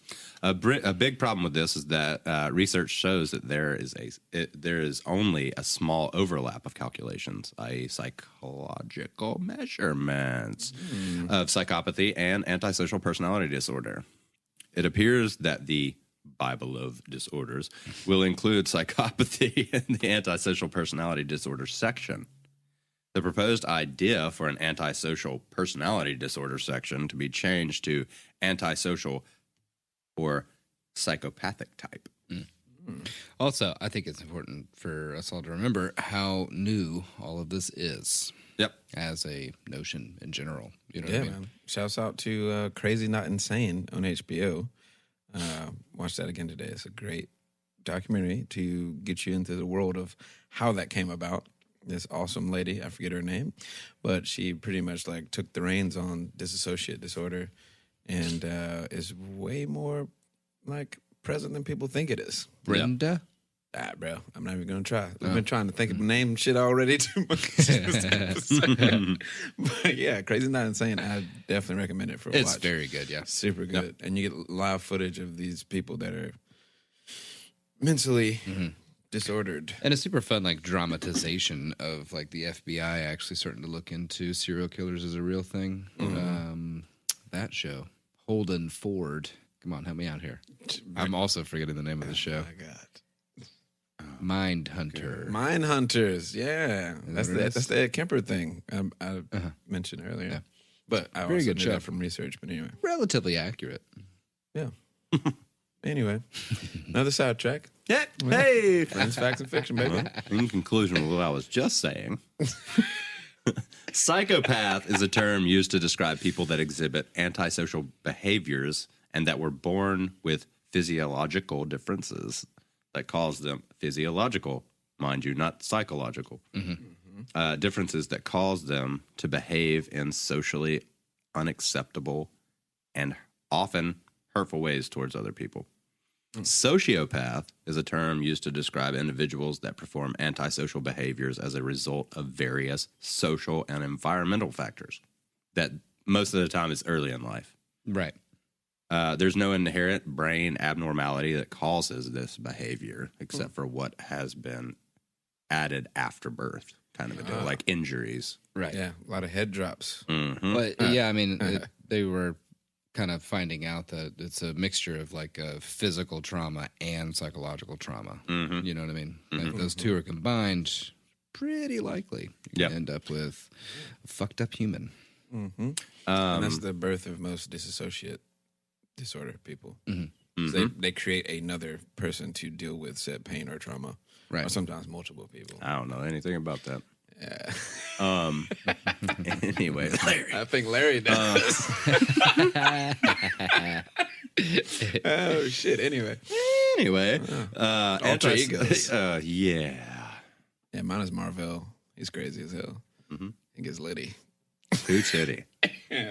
C: A big problem with this is that research shows that there is only a small overlap of calculations, i.e. psychological measurements of psychopathy and antisocial personality disorder. It appears that the Bible of disorders will include psychopathy in the antisocial personality disorder section. The proposed idea for an antisocial personality disorder section to be changed to antisocial or psychopathic type.
D: Also, I think it's important for us all to remember how new all of this is.
C: Yep.
D: As a notion in general. You know what
B: Yeah,
D: I mean?
B: man. Shouts out to Crazy Not Insane on HBO. Watch that again today. It's a great documentary to get you into the world of how that came about. This awesome lady, I forget her name, but she pretty much like took the reins on dissociative disorder and is way more like present than people think it is.
D: Brenda?
B: Bro, I'm not even gonna try. I've been trying to think of name shit already too much. This episode. But yeah, Crazy Not Insane. I definitely recommend it for a
D: It's
B: watch.
D: very good, yeah.
B: Super good, and you get live footage of these people that are mentally disordered.
D: And a super fun, like, dramatization of, like, the FBI actually starting to look into serial killers as a real thing. That show, Holden Ford. Come on, help me out here. I'm also forgetting the name of the show.
B: Oh my God.
D: Mindhunter.
B: Mine Hunters, yeah, that's
D: what it
B: that's the Ed Kemper thing I mentioned earlier.
D: Yeah.
B: But I
D: Very
B: also
D: good
B: knew
D: show.
B: that from research. But anyway,
D: Relatively accurate.
B: yeah. Anyway, another sidetrack.
C: Yeah. Hey.
B: Friends, facts, and fiction, baby.
C: In conclusion of what I was just saying, psychopath is a term used to describe people that exhibit antisocial behaviors and that were born with physiological differences that cause them physiological, mind you, not psychological. Differences that cause them to behave in socially unacceptable and often hurtful ways towards other people. Sociopath is a term used to describe individuals that perform antisocial behaviors as a result of various social and environmental factors that most of the time is early in life.
D: Right.
C: There's no inherent brain abnormality that causes this behavior except for what has been added after birth, kind of a deal, like injuries.
D: Right.
B: Yeah, a lot of head drops.
D: But yeah, I mean, they were kind of finding out that it's a mixture of like physical trauma and psychological trauma. You know what I mean? If those two are combined, pretty likely you can end up with a fucked up human.
B: And that's the birth of most dissociate disorder people. So they create another person to deal with said pain or trauma.
D: Right.
B: Or sometimes multiple people.
C: I don't know anything about that.
B: Yeah.
C: Anyway, Larry.
B: I think Larry does. Oh, shit. Anyway.
C: Alter
B: egos.
C: Yeah.
B: Yeah, mine is Marvell. He's crazy as hell. He gets litty.
C: Too titty.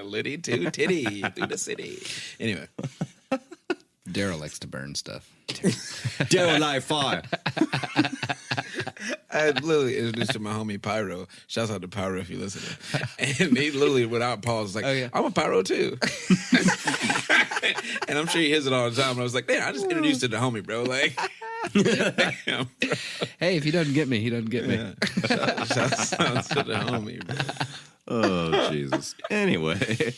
B: Litty to titty through the city. Anyway.
D: Daryl likes to burn stuff.
C: Daryl light fire.
B: I literally introduced to my homie Pyro. Shouts out to Pyro if you listen. And he literally, without pause, was like, I'm a Pyro too. And I'm sure he hears it all the time. And I was like, damn, I just introduced it to homie, bro. Like, damn, bro.
D: Hey, if he doesn't get me, he doesn't get me.
B: Shouts out to the homie, bro.
C: Oh, Jesus. Anyway,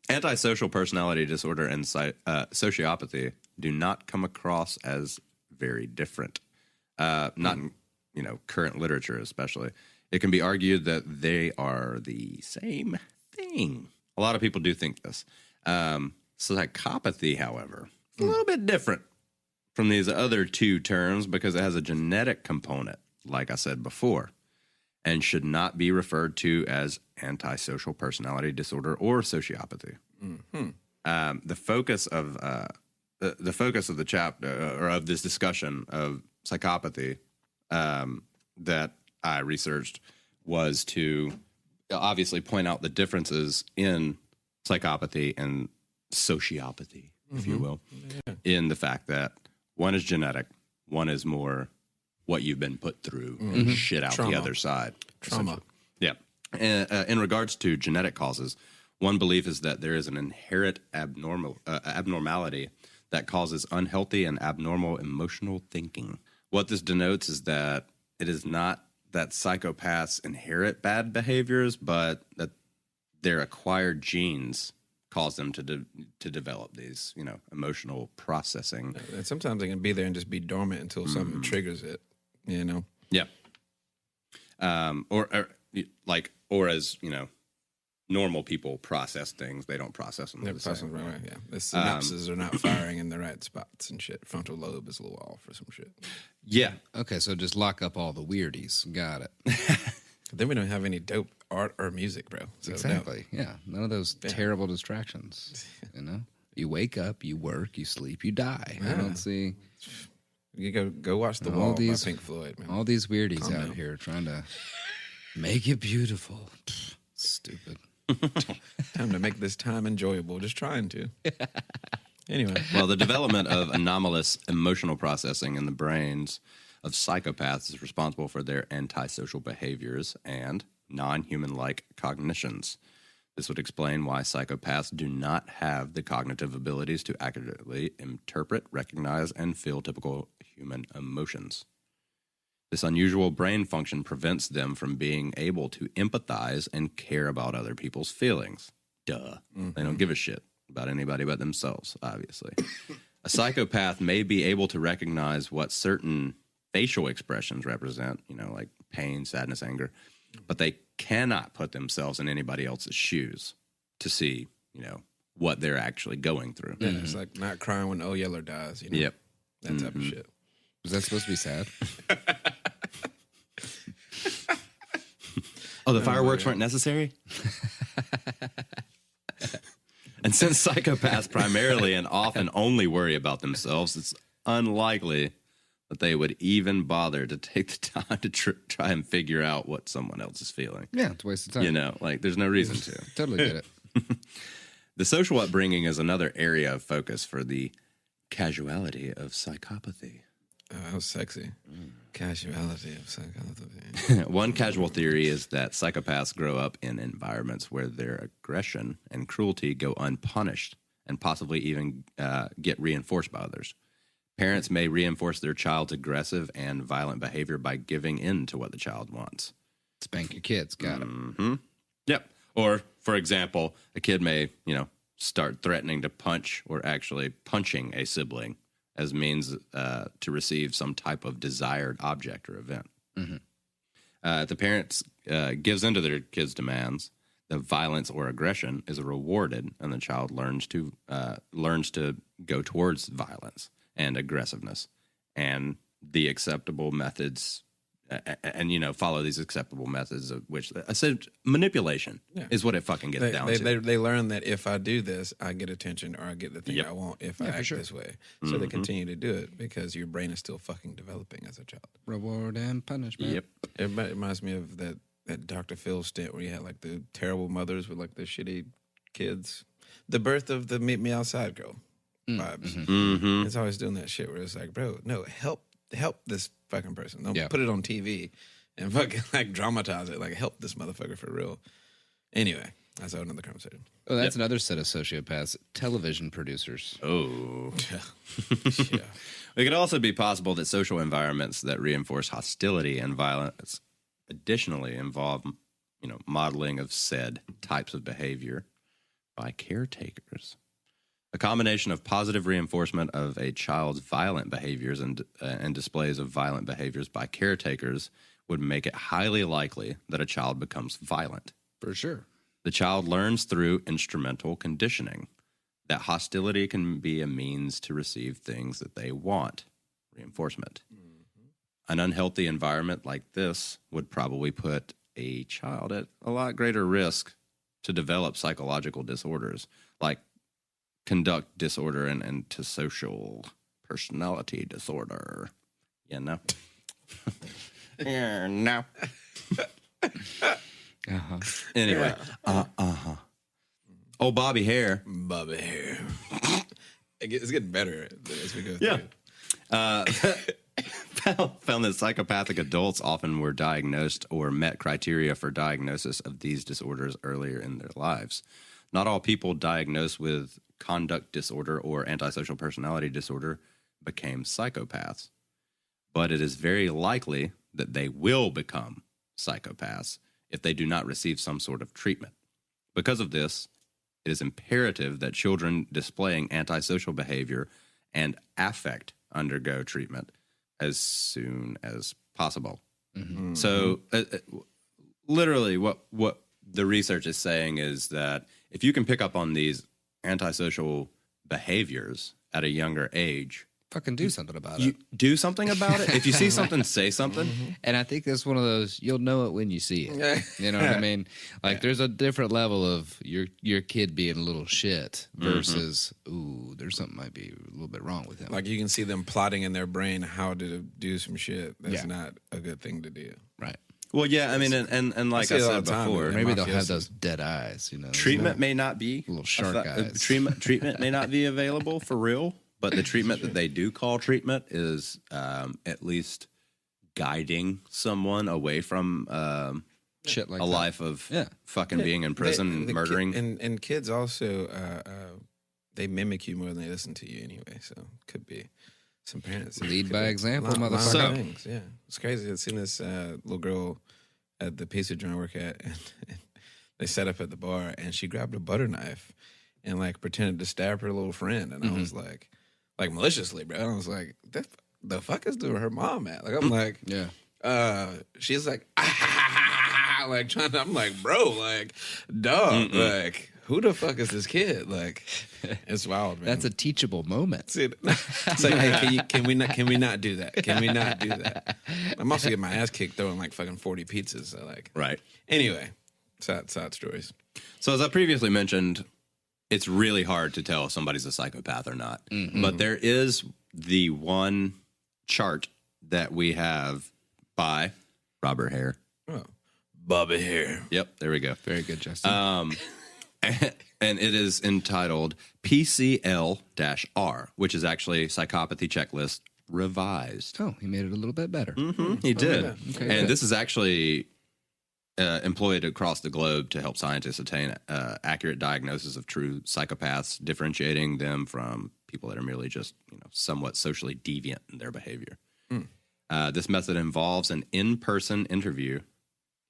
C: antisocial personality disorder and sociopathy do not come across as very different. Not in, current literature especially. It can be argued that they are the same thing. A lot of people do think this. Psychopathy, however, a little bit different from these other two terms because it has a genetic component, like I said before, and should not be referred to as antisocial personality disorder or sociopathy. The focus of the chapter or of this discussion of psychopathy that I researched was to obviously point out the differences in psychopathy and sociopathy, if you will, in the fact that one is genetic, one is more what you've been put through and shit out the other side.
B: Trauma.
C: Yeah. And, in regards to genetic causes, one belief is that there is an inherent abnormality that causes unhealthy and abnormal emotional thinking. What this denotes is that it is not that psychopaths inherit bad behaviors, but that their acquired genes cause them to develop these, emotional processing.
B: And sometimes they can be there and just be dormant until something triggers it,
C: Yeah. Or as, normal people process things, they don't process them the same.
B: Right, yeah. The synapses are not firing in the right spots and shit. Frontal lobe is a little off or some shit.
C: Yeah.
D: Okay, so just lock up all the weirdies. Got it.
B: Then we don't have any dope art or music, bro. So
D: Exactly. Yeah. None of those terrible distractions. You wake up, you work, you sleep, you die. I don't see
B: You go watch The Wall by Pink Floyd, man.
D: all these weirdies out here trying to make it beautiful. Pfft, stupid.
B: Time to make this time enjoyable. Just trying to. Anyway.
C: Well, the development of anomalous emotional processing in the brains of psychopaths is responsible for their antisocial behaviors and non-human-like cognitions. This would explain why psychopaths do not have the cognitive abilities to accurately interpret, recognize, and feel typical human emotions. This unusual brain function prevents them from being able to empathize and care about other people's feelings. Duh. They don't give a shit about anybody but themselves, obviously. A psychopath may be able to recognize what certain facial expressions represent, like pain, sadness, anger, but they cannot put themselves in anybody else's shoes to see, what they're actually going through.
B: Yeah, it's like not crying when old Yeller dies,
C: Yep.
B: That type of shit.
D: Was that supposed to be sad?
C: Oh, the fireworks weren't necessary? And since psychopaths primarily and often only worry about themselves, it's unlikely that they would even bother to take the time to try and figure out what someone else is feeling.
D: Yeah, it's a waste of time.
C: There's no reason to.
D: Totally get it.
C: The social upbringing is another area of focus for the casuality of psychopathy.
B: Oh, that was sexy. Casuality of psychopathy.
C: One casual theory is that psychopaths grow up in environments where their aggression and cruelty go unpunished and possibly even get reinforced by others. Parents may reinforce their child's aggressive and violent behavior by giving in to what the child wants.
D: Spank your kids. Got it.
C: Yep. Or, for example, a kid may, start threatening to punch or actually punching a sibling as means to receive some type of desired object or event. If the parents gives into their kids' demands, the violence or aggression is rewarded, and the child learns to go towards violence and aggressiveness, and the acceptable methods, and follow these acceptable methods of which I said manipulation is what it fucking gets down to.
B: They learn that if I do this, I get attention or I get the thing I want if I act this way. So they continue to do it because your brain is still fucking developing as a child.
D: Reward and punishment.
C: Yep.
B: It reminds me of that Dr. Phil stint where you had like the terrible mothers with like the shitty kids. The birth of the meet me outside girl vibes. It's always doing that shit where it's like, bro, no, help this fucking person. Don't put it on TV and fucking like dramatize it. Like help this motherfucker for real. Anyway, that's another conversation.
D: Oh, that's another set of sociopaths. Television producers.
C: Oh.
B: Yeah.
C: It could also be possible that social environments that reinforce hostility and violence additionally involve, modeling of said types of behavior by caretakers. A combination of positive reinforcement of a child's violent behaviors and displays of violent behaviors by caretakers would make it highly likely that a child becomes violent.
D: For sure.
C: The child learns through instrumental conditioning. that hostility can be a means to receive things that they want, reinforcement. An unhealthy environment like this would probably put a child at a lot greater risk to develop psychological disorders like conduct disorder and antisocial personality disorder. Yeah, no. Yeah, no. Anyway, Oh, Bobby Hare.
B: Bobby Hare. It's getting better as we go
C: Yeah.
B: through.
C: Found that psychopathic adults often were diagnosed or met criteria for diagnosis of these disorders earlier in their lives. Not all people diagnosed with conduct disorder or antisocial personality disorder became psychopaths, but it is very likely that they will become psychopaths if they do not receive some sort of treatment. Because of this, it is imperative that children displaying antisocial behavior and affect undergo treatment as soon as possible. Mm-hmm. So, literally, what the research is saying is that if you can pick up on these antisocial behaviors at a younger age,
D: Fucking do something about
C: you
D: it.
C: do something about it. If you see something, say something.
D: And I think that's one of those, you'll know it when you see it. You know what I mean? Like, there's a different level of your kid being a little shit versus, ooh, there's something might be a little bit wrong with him.
B: Like you can see them plotting in their brain how to do some shit. That's not a good thing to do.
D: Right.
C: Well, yeah, I mean, and like I
B: see it all
C: said
B: the time,
C: before,
B: man.
D: Maybe they'll have
B: mafiosos.
D: those dead eyes, you know.
C: treatment may not be
D: Little shark eyes.
C: treatment may not be available for real, but the treatment that they do call treatment is at least guiding someone away from
D: Shit like
C: a
D: that.
C: life of
D: Yeah.
C: fucking being in prison and murdering.
B: And kids also, they mimic you more than they listen to you anyway. So could be some parents. that
D: Lead
B: could
D: by
B: be
D: example,
B: lot of
D: motherfucker.
B: things. Yeah, it's crazy. I've seen this little girl at the pizza joint I work at, and they set up at the bar, and she grabbed a butter knife and like pretended to stab her little friend, and I was like maliciously, bro. I was like, the fuck is doing her mom at? Like I'm like,
D: Yeah.
B: she's like, like trying to, I'm like, bro, like, dog, like, who the fuck is this kid? Like, it's wild, man.
D: That's a teachable moment.
B: See, it's like, hey, can we not do that? Can we not do that? I'm also getting my ass kicked throwing like fucking 40 pizzas. So like,
C: Right.
B: Anyway, sad stories.
C: So as I previously mentioned, it's really hard to tell if somebody's a psychopath or not. But there is the one chart that we have by Robert Hare.
B: Oh, Bobby Hare.
C: Yep, there we go.
D: Very good, Justin.
C: And it is entitled PCL-R, which is actually Psychopathy Checklist Revised.
D: Oh, he made it a little bit better.
C: He did.
B: yeah.
D: Okay,
C: And this is actually employed across the globe to help scientists attain accurate diagnosis of true psychopaths, differentiating them from people that are merely just somewhat socially deviant in their behavior. This method involves an in-person interview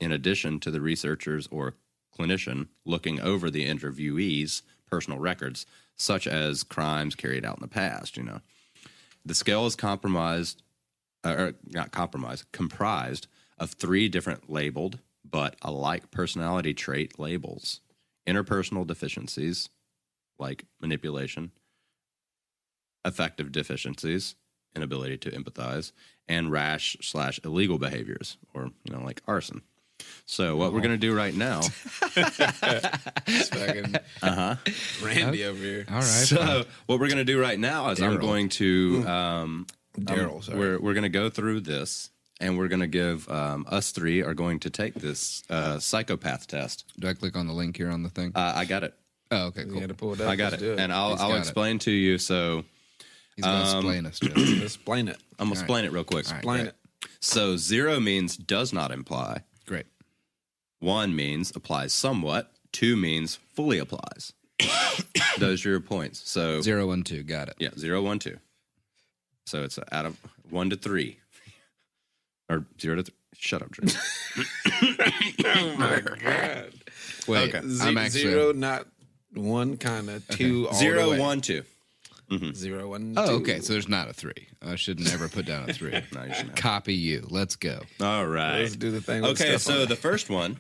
C: in addition to the researchers or clinician looking over the interviewee's personal records, such as crimes carried out in the past. The scale is comprised of 3 different labeled but alike personality trait labels: interpersonal deficiencies like manipulation, affective deficiencies, inability to empathize, and rash/illegal behaviors, or like arson. So what we're gonna do right now?
B: It's fucking Randy over here.
D: All right.
C: So what we're gonna do right now is I'm
B: Daryl.
C: going to
B: Daryl, sorry.
C: we're gonna go through this, and we're gonna give us 3 are going to take this psychopath test.
D: Do I click on the link here on the thing?
C: I got it.
D: Oh, okay,
B: You
D: cool.
B: got to pull it up.
C: I got
B: Let's
C: it,
B: do
C: and
D: He's
C: I'll
D: got it.
C: explain to you. So
D: He's going to explain us, Justin.
B: explain it.
C: I'm gonna explain it real quick.
D: All right.
B: Explain
D: great.
B: it.
C: So 0 means does not imply.
D: Great.
C: 1 means applies somewhat. 2 means fully applies. Those are your points. So
D: 0, 1, 2. Got it.
C: yeah, 0, 1, 2. So it's out of 1 to 3, or 0 to 3. Shut up, Drew.
B: Oh my god.
D: Wait,
C: Okay.
D: I'm actually
B: 0, not 1, kind of 2. All
C: 0,
B: the way.
C: 1, 2.
B: 0, 1, 2.
D: Oh, okay. So there's not a 3. I should never put down a 3.
C: No, you shouldn't have.
D: Copy you. Let's go.
C: All right.
B: Let's do the thing. With
C: Okay,
B: stuff on
C: so
B: it.
C: the first one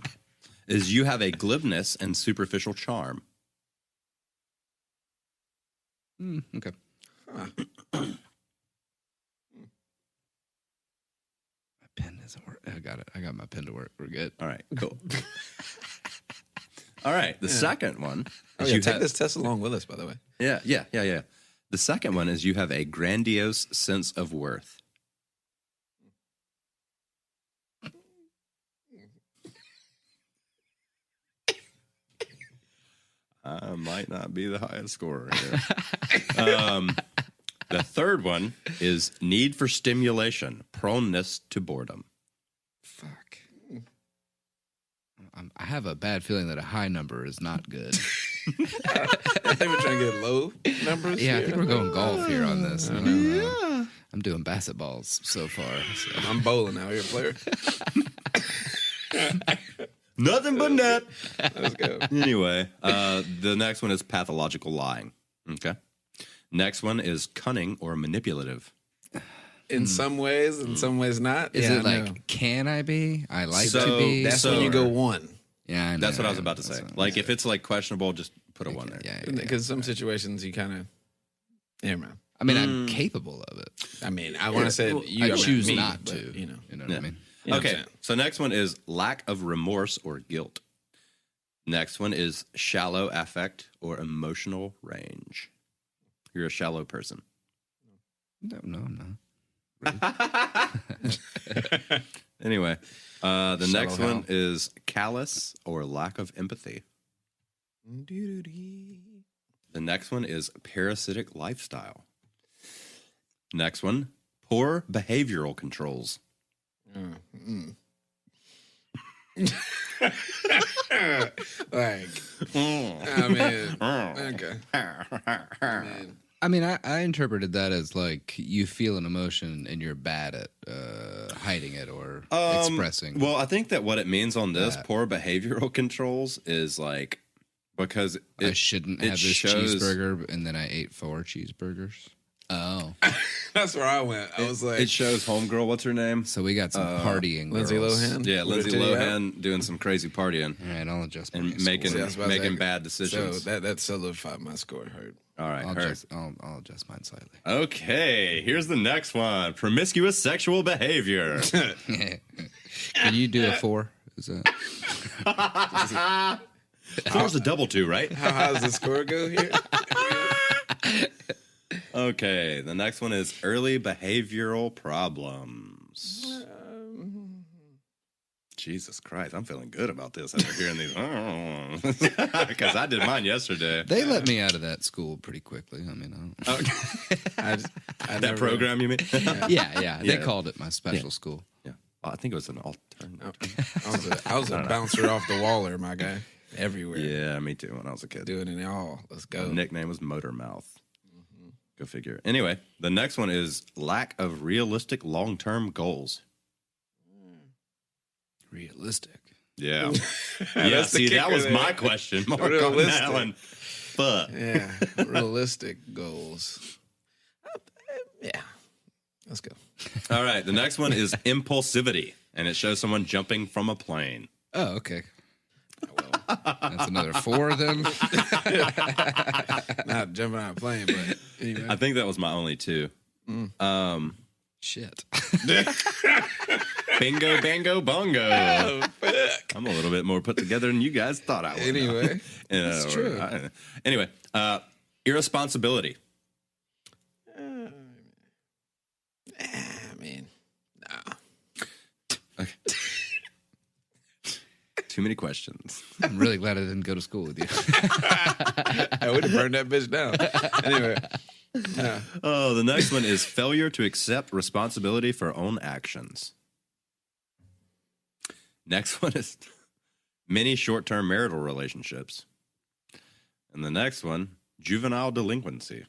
C: is you have a glibness and superficial charm.
D: Okay. My pen isn't working. I got it. I got my pen to work. We're good.
C: All right, cool. All right, the second one.
B: Oh,
C: is
B: yeah,
C: you
B: take
C: have-
B: this test along with us, by the way.
C: Yeah. The second one is you have a grandiose sense of worth. I might not be the highest scorer here. The third one is need for stimulation, proneness to boredom.
D: Fuck. I have a bad feeling that a high number is not good.
B: I think we're trying to get low numbers.
D: Yeah, I
B: here.
D: think we're going golf here on this. I'm doing basketballs so far. So.
B: I'm bowling now. You're a player.
C: Nothing but net.
B: Let's go.
C: Anyway, the next one is pathological lying. Okay. Next one is cunning or manipulative.
B: In some ways, in some ways not.
D: Is
B: Yeah,
D: it
B: I know.
D: like, can I be? I like
C: So
D: to be.
B: That's
C: So-
B: when you go one.
D: Yeah, I know.
C: That's what I was about to
D: That's
C: say.
D: what-
C: Like, if it's like questionable, just put a one there.
D: Yeah.
B: Because some situations you kind of, yeah, man.
D: I mean, I'm capable of it.
B: I mean, I want to say you.
D: I
B: mean,
D: choose
B: me,
D: not
B: but,
D: to.
B: You know.
D: You know what I mean?
B: You know what I'm
C: Okay,
B: saying?
C: so next one is lack of remorse or guilt. Next one is shallow affect or emotional range. You're a shallow person.
D: No, I'm not.
C: Anyway, the
B: Shallow
C: next one is callous or lack of empathy. The next one is parasitic lifestyle. Next one, poor behavioral controls.
B: Like, I mean, okay. Man.
D: I mean, I interpreted that as like you feel an emotion and you're bad at hiding it or expressing.
C: Well, I think that what it means on this
D: That.
C: poor behavioral controls is like because
D: I shouldn't
C: it
D: have this
C: shows-
D: cheeseburger, and then I ate 4 cheeseburgers. Oh,
B: That's where I went. I was like,
C: it shows homegirl. What's her name?
D: so we got some partying.
B: Lindsay
D: girls.
B: Lohan.
C: Yeah,
B: What
C: Lindsay
B: did it tell you
C: Lohan doing some crazy partying
D: All right, I'll adjust my
C: and
D: score.
C: making
B: Yeah, I was about to say,
C: making bad
B: So
C: decisions.
B: that solidified my score. Hurt.
C: All right,
D: I'll
C: her.
D: I'll adjust mine slightly.
C: Okay, here's the next one: promiscuous sexual behavior.
D: Can you do a 4? Is that?
C: 4's a double 2, right?
B: How high does the score go here?
C: Okay, the next one is early behavioral problems. Jesus Christ, I'm feeling good about this after hearing these. Because I did mine yesterday.
D: They let me out of that school pretty quickly. I mean, I don't.
B: I
C: That
B: never-
C: program, you mean?
D: Yeah. They
C: Yeah.
D: called it my special school.
C: Yeah. Well, I think it was an alternative.
B: I was a bouncer off the waller, my guy. Everywhere.
C: Yeah, me too, when I was a kid.
B: Doing it all. Let's go.
C: My nickname was Motor Mouth. Go figure. Anyway, the next one is lack of realistic long-term goals.
D: Realistic.
C: Yeah.
B: That's
C: Yeah,
B: the
C: see, that
B: kicker
C: was
B: there.
C: my question mark on
B: Realistic.
C: that one. Fuck.
B: Yeah. Realistic goals. Yeah. Let's go.
C: All right, the next one is impulsivity, and it shows someone jumping from a plane.
D: Oh, okay. That's another 4 then.
B: Not jumping out of a plane, but anyway.
C: I think that was my only 2.
D: Shit.
C: Bingo, bango, bongo.
B: Oh,
C: I'm a little bit more put together than you guys thought I was.
B: Anyway.
C: That's
B: true.
C: Anyway, irresponsibility.
B: I mean, nah.
C: Too many questions.
D: I'm really glad I didn't go to school with you.
B: I would have burned that bitch down. Anyway. Yeah.
C: Oh, the next one is failure to accept responsibility for own actions. Next one is many short-term marital relationships. And the next one, juvenile delinquency.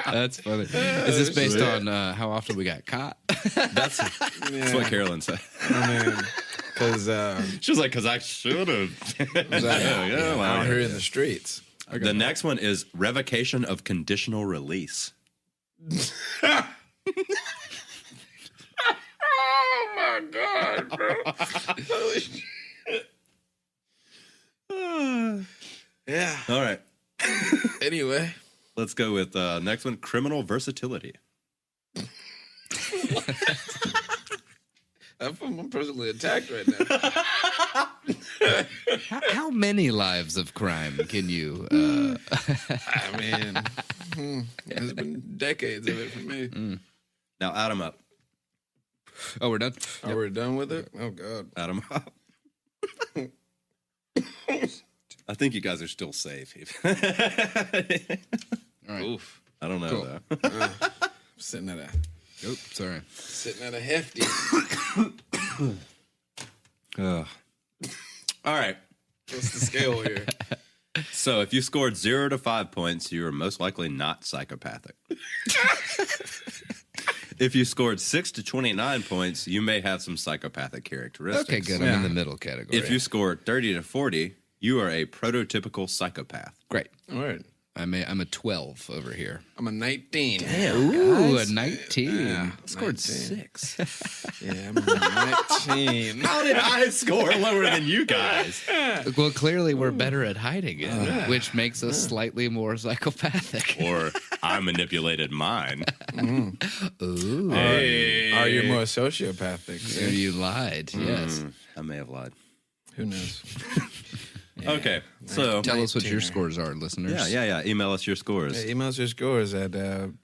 D: That's funny. Is this based on how often we got caught?
C: That's what Carolyn said.
B: I mean, because
C: She was like, because I should have.
B: out here in the streets.
C: The next one is revocation of conditional release.
B: Oh my God, bro. Holy shit. Yeah.
C: All right.
B: Anyway.
C: Let's go with next one, criminal versatility.
B: I'm personally attacked right now.
D: How many lives of crime can you?
B: I mean, there's been decades of it for me.
C: Now, add them up.
D: Oh, we're done.
B: Are we done with it? Oh, God.
C: Add them up. I think you guys are still safe.
D: All right.
B: Oof.
C: I don't know,
D: Cool.
C: though.
B: Sitting at a
D: Sorry.
B: hefty.
C: Ugh. All right.
B: What's the scale here?
C: So if you scored 0 to 5 points, you are most likely not psychopathic. If you scored 6 to 29 points, you may have some psychopathic characteristics.
D: Okay, good. I'm in the middle category.
C: If you scored 30 to 40, you are a prototypical psychopath.
D: Great.
B: All right.
D: I'm a 12 over here.
B: I'm a 19.
D: Ooh, a 19.
B: Yeah,
C: Scored
B: 19.
C: 6.
B: Yeah, I'm a 19.
C: How did I score lower than you guys?
D: Well, clearly we're better at hiding it, which makes us slightly more psychopathic.
C: Or I manipulated mine.
D: Ooh.
B: Are you more sociopathic?
D: So you lied. Yes.
C: I may have lied.
B: Who knows?
C: Okay, so
D: Tell us what your
B: 19.
D: scores are, listeners.
C: yeah. Email us your scores.
B: Hey, email us your scores at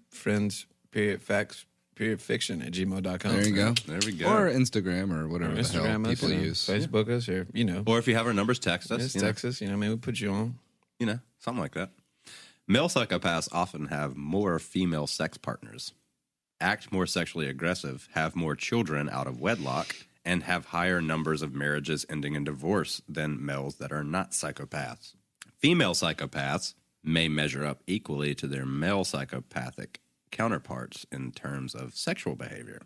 B: friends.facts.fiction@gmail.com.
D: There you go.
C: There we go.
D: Or Instagram or whatever the hell
B: Instagram us,
D: people use.
B: Facebook us, or
C: Or if you have our numbers, text us.
B: it's
C: you know.
B: Texas. You know, maybe we put you on.
C: Something like that. Male psychopaths often have more female sex partners, act more sexually aggressive, have more children out of wedlock, and have higher numbers of marriages ending in divorce than males that are not psychopaths. Female psychopaths may measure up equally to their male psychopathic counterparts in terms of sexual behavior.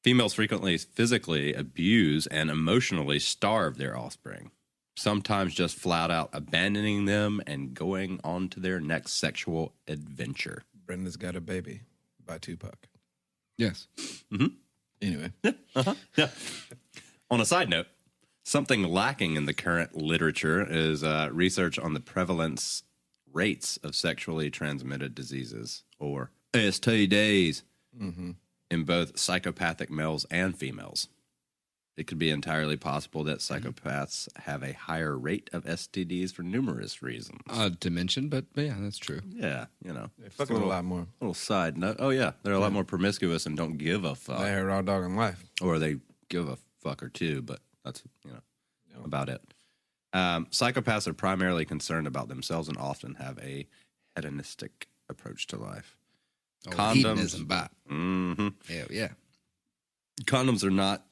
C: Females frequently physically abuse and emotionally starve their offspring, sometimes just flat out abandoning them and going on to their next sexual adventure.
B: Brenda's Got a Baby by Tupac.
D: Yes.
B: Anyway.
C: Yeah. On a side note, something lacking in the current literature is research on the prevalence rates of sexually transmitted diseases, or STDs, in both psychopathic males and females. It could be entirely possible that psychopaths have a higher rate of STDs for numerous reasons.
D: Odd to mention, but yeah, that's true.
C: Yeah, you know.
B: They fucking a lot more.
C: Little side note. Oh, yeah. They're a lot more promiscuous and don't give a fuck.
B: I heard Raw Dog in Life.
C: Or they give a fuck or two, but that's, about it. Psychopaths are primarily concerned about themselves and often have a hedonistic approach to life.
D: Hedonism, bot.
C: Mm-hmm.
D: Hell yeah.
C: Condoms are not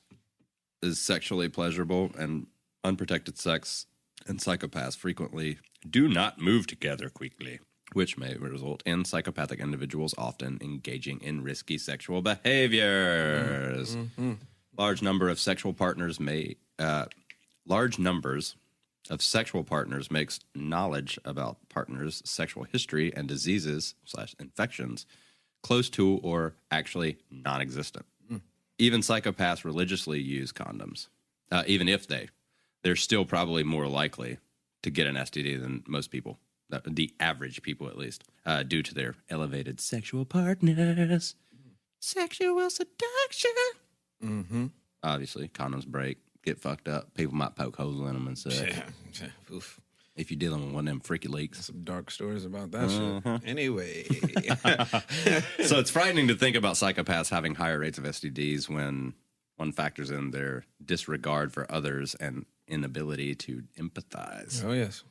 C: as sexually pleasurable, and unprotected sex and psychopaths frequently do not move together quickly, which may result in psychopathic individuals often engaging in risky sexual behaviors. Large numbers of sexual partners makes knowledge about partners' sexual history and diseases/infections close to or actually non-existent. Even psychopaths religiously use condoms. Even if they're still probably more likely to get an STD than most people, the average people at least, due to their elevated sexual partners. Sexual seduction. Obviously, condoms break, get fucked up. People might poke holes in them and such.
B: Yeah. Oof.
C: If you're dealing with one of them freaky leaks.
B: Some dark stories about that shit. Anyway.
C: So it's frightening to think about psychopaths having higher rates of STDs when one factors in their disregard for others and inability to empathize.
B: Oh, yes.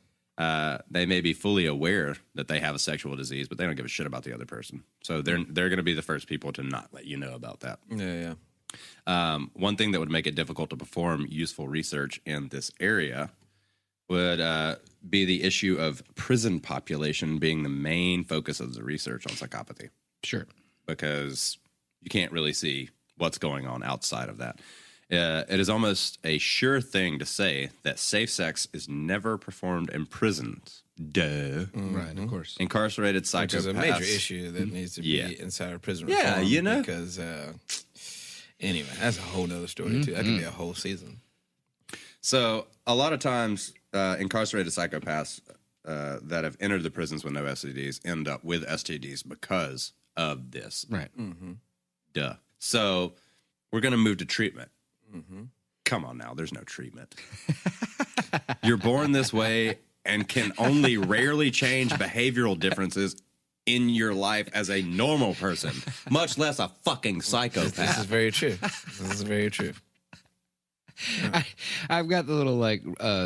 C: They may be fully aware that they have a sexual disease, but they don't give a shit about the other person. So they're going to be the first people to not let you know about that.
B: Yeah.
C: One thing that would make it difficult to perform useful research in this area would be the issue of prison population being the main focus of the research on psychopathy.
D: Sure.
C: Because you can't really see what's going on outside of that. It is almost a sure thing to say that safe sex is never performed in prisons. Duh.
D: Right, of course.
C: Incarcerated psychopaths.
B: Which is a major issue that needs to be inside of prison reform.
C: Yeah, you know.
B: Because, anyway, that's a whole nother story, too. That could be a whole season.
C: So a lot of times, incarcerated psychopaths that have entered the prisons with no STDs end up with STDs because of this.
D: Right.
C: Duh. So we're going to move to treatment. Come on now. There's no treatment. You're born this way and can only rarely change behavioral differences in your life as a normal person, much less a fucking psychopath.
B: This is very true. This is very true.
D: I've got the little like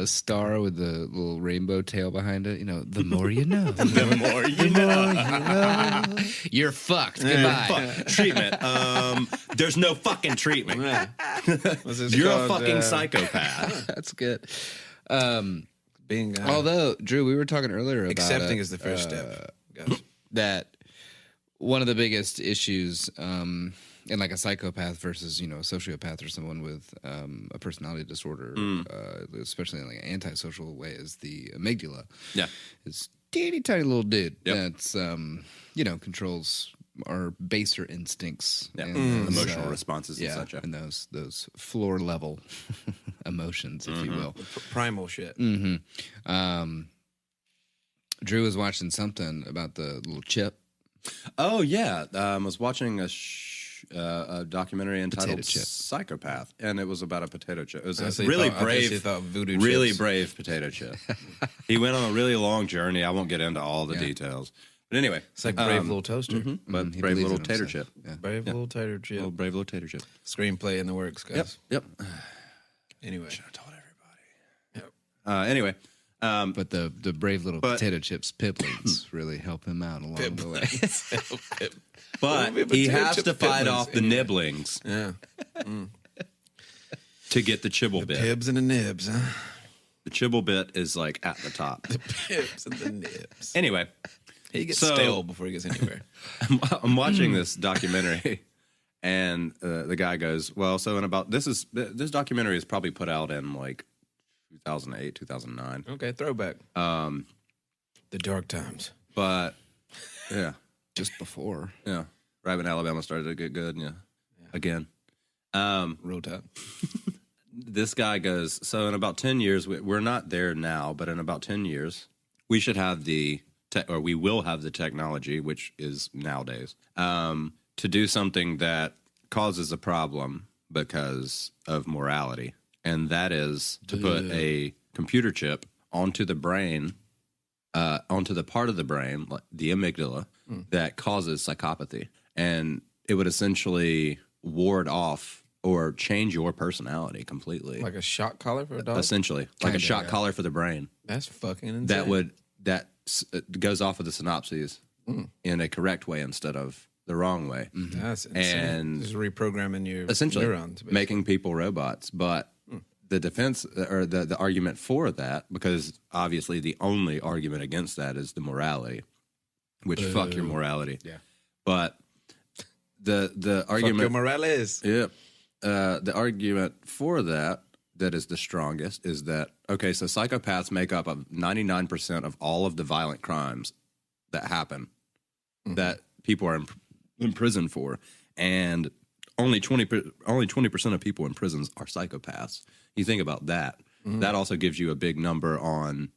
D: star with the little rainbow tail behind it. You know, the more you know.
C: The more you know.
D: You're fucked. Goodbye.
C: Fuck. Treatment. There's no fucking treatment.
B: What's this
C: You're
B: called?
C: a fucking psychopath.
D: That's good.
B: Being
D: Although, Drew, we were talking earlier about
B: accepting
D: it,
B: is the first step. Guys.
D: that one of the biggest issues in like a psychopath versus, you know, a sociopath or someone with a personality disorder, especially in like an antisocial way, is the amygdala.
C: Yeah.
D: It's teeny tiny little dude
C: Yep.
D: that's, you know, controls our baser instincts.
C: Yeah.
D: And those,
C: Emotional responses and
D: yeah,
C: such.
D: and those floor level emotions, if you will.
B: Primal shit.
D: Drew was watching something about the little chip.
C: Oh, yeah. I was watching a documentary entitled
D: Potato chip.
C: Psychopath, and it was about a potato chip. It was
B: I
C: a really
B: thought- I
C: brave,
B: actually thought voodoo
C: really
B: chips.
C: brave potato chip. He went on a really long journey. I won't get into all the details. But anyway.
B: It's like brave little toaster.
C: But
D: He
C: brave
D: believes
C: little
D: in
C: tater
D: himself.
C: chip.
D: Yeah.
B: Brave little tater chip.
C: Little brave little tater chip.
B: Screenplay in the works, guys.
C: Yep.
B: Anyway.
C: I told everybody. Anyway.
D: But the brave little potato chips piplings really help him out along the way.
C: But
B: Well,
C: he
B: potato
C: has
B: chip
C: to fight
B: piplings,
C: off the
B: anyway.
C: nibblings
B: Yeah.
C: to get the chibble bit.
B: Pibs and the nibs, huh?
C: The chibble bit is like at the top.
B: Pibs and the nibs.
C: Anyway,
B: He gets
C: So-
B: stale before he gets anywhere.
C: I'm watching this documentary, and the guy goes, "Well, so in about this documentary is probably put out in like 2008, 2009,
B: Okay, throwback. The dark times.
C: but yeah,
D: Just before.
C: yeah, right when Alabama started to get good, yeah. Again."
B: Real time.
C: This guy goes, so in about 10 years, we're not there now, but in about 10 years, we should have we will have the technology, which is nowadays, to do something that causes a problem because of morality. And that is to put a computer chip onto the brain, onto the part of the brain, like the amygdala, that causes psychopathy. And it would essentially ward off or change your personality completely.
B: Like a shock collar for a dog?
C: Essentially, like a shock collar for the brain
B: That's fucking insane.
C: that goes off of the synapses in a correct way instead of the wrong way.
B: That's insane.
C: And
B: just reprogramming your
C: Essentially,
B: neurons. basically.
C: making people robots. But the defense or the argument for that, because obviously the only argument against that is the morality, which fuck your morality.
D: Yeah.
C: But the
B: Fuck your
C: argument,
B: Morales.
C: yeah, the argument for that is the strongest is that, okay, so psychopaths make up of 99% of all of the violent crimes that happen that people are in prison for, and only 20% of people in prisons are psychopaths. You think about that. That also gives you a big number on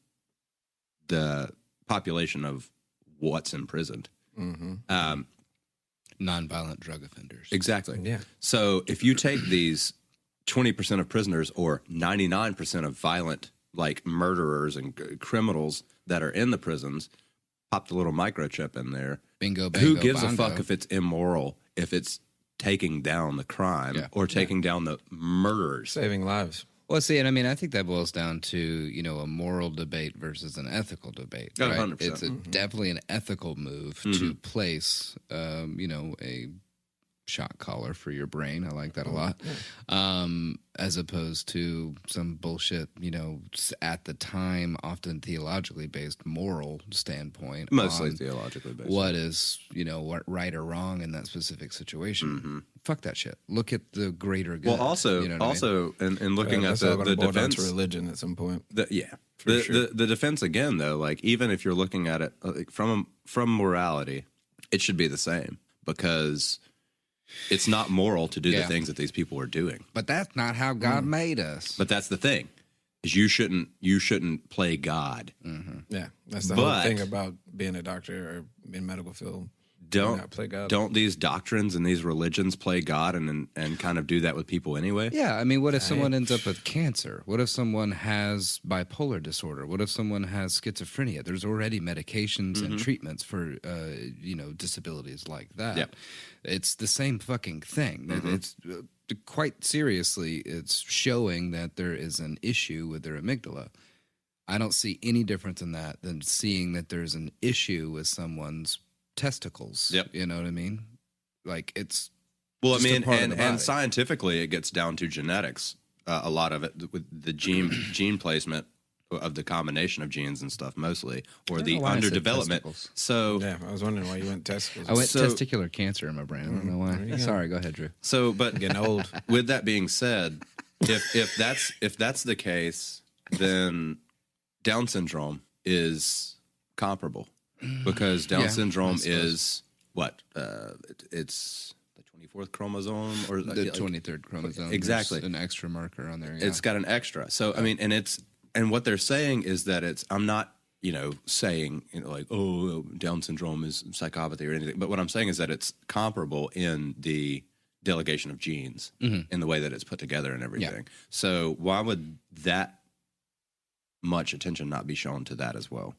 C: the population of what's imprisoned.
D: Nonviolent drug offenders.
C: Exactly.
B: Yeah.
C: So if you take these 20% of prisoners or 99% of violent, like murderers and criminals that are in the prisons, pop the little microchip in there.
D: Bingo, bango,
C: Who gives
D: bongo.
C: a fuck if it's immoral, if it's taking down the crime or taking down the murderers?
B: Saving lives.
D: Well, see, and I mean, I think that boils down to, you know, a moral debate versus an ethical debate.
C: Oh,
D: Right?
C: 100%.
D: It's definitely an ethical move to place, you know, a shock collar for your brain. I like that a lot. As opposed to some bullshit, you know, at the time, often theologically based moral standpoint.
C: Mostly
D: on
C: theologically based.
D: what is, you know, what right or wrong in that specific situation. Fuck that shit. Look at the greater good.
C: Well, also,
D: you know what I mean?
C: in looking at
B: That's all
C: the
B: gonna boil down
C: defense,
B: to religion at some point.
C: the defense again, though, like even if you're looking at it like, from morality, it should be the same because it's not moral to do the
D: Yeah.
C: things that these people are doing.
D: But that's not how God made us.
C: But that's the thing. is you shouldn't play God.
B: Yeah, that's the whole thing about being a doctor or in medical field. Not play God.
C: Don't these doctrines and these religions play God and kind of do that with people anyway?
D: Yeah, I mean, what if someone ends up with cancer? What if someone has bipolar disorder? What if someone has schizophrenia? There's already medications and treatments for disabilities like that.
C: Yep.
D: It's the same fucking thing. It's quite seriously, it's showing that there is an issue with their amygdala. I don't see any difference in that than seeing that there's an issue with someone's testicles.
C: Yep.
D: You know what I mean? Like it's
C: Well,
D: just
C: I
D: a
C: mean,
D: part of the
C: and
D: body.
C: scientifically, it gets down to genetics. A lot of it with the gene placement of the combination of genes and stuff, mostly, or the
D: know why I said
C: underdevelopment.
D: testicles.
C: So,
B: Yeah, I was wondering why you went testicles.
D: I went
C: So-
D: testicular cancer in my brain. I don't know why. Sorry, go ahead, Drew.
C: but
B: Getting old.
C: with that being said, if that's the case, then Down syndrome is comparable because Down
D: Yeah,
C: syndrome
D: I suppose.
C: is what it's the 24th chromosome or
D: The 23rd chromosome.
C: Exactly.
D: There's an extra marker on there. Yeah.
C: It's got an extra. So I mean, and what they're saying is that I'm not saying like, oh, Down syndrome is psychopathy or anything, but what I'm saying is that it's comparable in the delegation of genes in the way that it's put together and everything. So why would that much attention not be shown to that as well?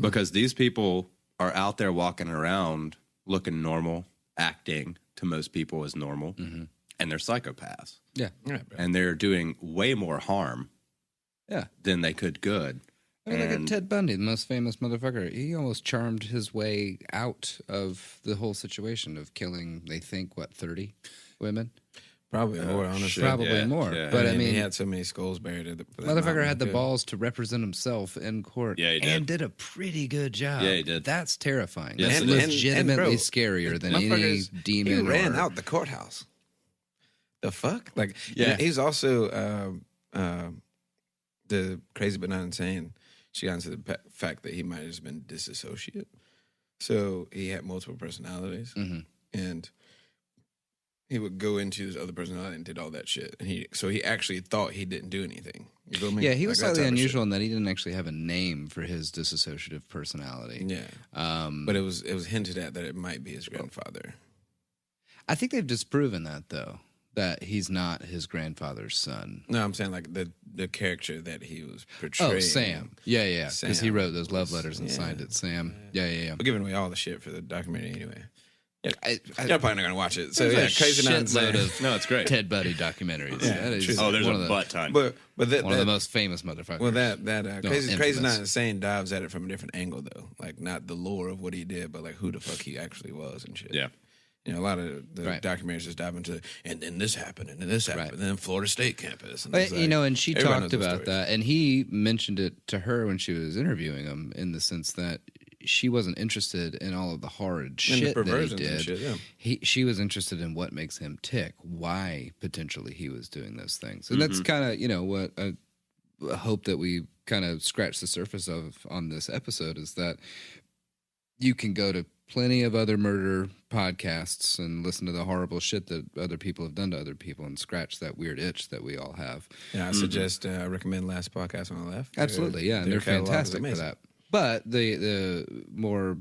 C: Because these people are out there walking around looking normal, acting to most people as normal, and they're psychopaths.
D: yeah.
B: Right, bro.
C: And they're doing way more harm
D: Yeah.
C: than they could good.
D: I mean, look at
C: And-
D: Ted Bundy, the most famous motherfucker. He almost charmed his way out of the whole situation of killing, they think, 30 women?
B: Probably more, honestly.
C: shit.
D: Probably
C: Yeah,
D: more.
C: yeah.
D: But I mean,
B: he had so many skulls buried. For that
D: motherfucker
B: mountain.
D: had the
B: Good.
D: balls to represent himself in court.
C: Yeah, he did.
D: And did a pretty good job.
C: Yeah, he did.
D: That's terrifying.
C: Yes,
D: That's
C: it is.
D: legitimately
B: bro,
D: scarier than any
B: Motherfuckers,
D: demon.
B: He ran
D: or-
B: out the courthouse. The fuck? Like,
C: Yeah.
B: He's also the crazy but not insane. She got into the fact that he might have just been disassociate. So he had multiple personalities, and he would go into his other personality and did all that shit. And he actually thought he didn't do anything. You feel me?
D: Yeah, he was
B: Like, that
D: slightly
B: type of shit.
D: unusual in that he didn't actually have a name for his dissociative personality.
B: Yeah, but it was hinted at that it might be his grandfather.
D: I think they've disproven that, though, that he's not his grandfather's son.
B: No, I'm saying like the character that he was portraying.
D: Oh, Sam. Yeah, because he
B: Sam
D: wrote those love letters and
B: yeah.
D: signed it Sam. Yeah.
B: We're giving away all the shit for the documentary anyway. Yeah,
D: I-
B: you're probably not gonna watch it. So
D: There's
B: yeah,
D: a
B: crazy not
D: shitload
B: insane.
D: of
C: No, it's great.
D: Ted Bundy documentaries.
B: Yeah,
D: That is
B: true.
C: Oh, there's
D: one
C: a
D: of the,
C: butt ton.
B: But that,
D: one of the
B: that
D: most famous motherfuckers.
B: well that crazy
D: infamous.
B: not insane dives at it from a different angle though. Like not the lore of what he did, but like who the fuck he actually was and shit.
C: Yeah.
B: You know, a lot of the
D: Right.
B: documentaries just dive into, and then this happened, and then this happened,
D: Right.
B: and then Florida State campus. And
D: But,
B: it's like,
D: and she
B: everybody
D: talked
B: knows those
D: about
B: stories.
D: that, and he mentioned it to her when she was interviewing him, in the sense that she wasn't interested in all of the horrid
B: And the
D: shit that he
B: perversions and
D: did.
B: shit, yeah.
D: She was interested in what makes him tick, why potentially he was doing those things, and that's kind of what I hope that we kind of scratch the surface of on this episode is that you can go to plenty of other murder podcasts and listen to the horrible shit that other people have done to other people and scratch that weird itch that we all have.
B: Yeah, I suggest recommend Last Podcast on the Left.
D: Absolutely, yeah, and
B: Their
D: they're
B: catalog is
D: fantastic for
B: amazing.
D: that. But the more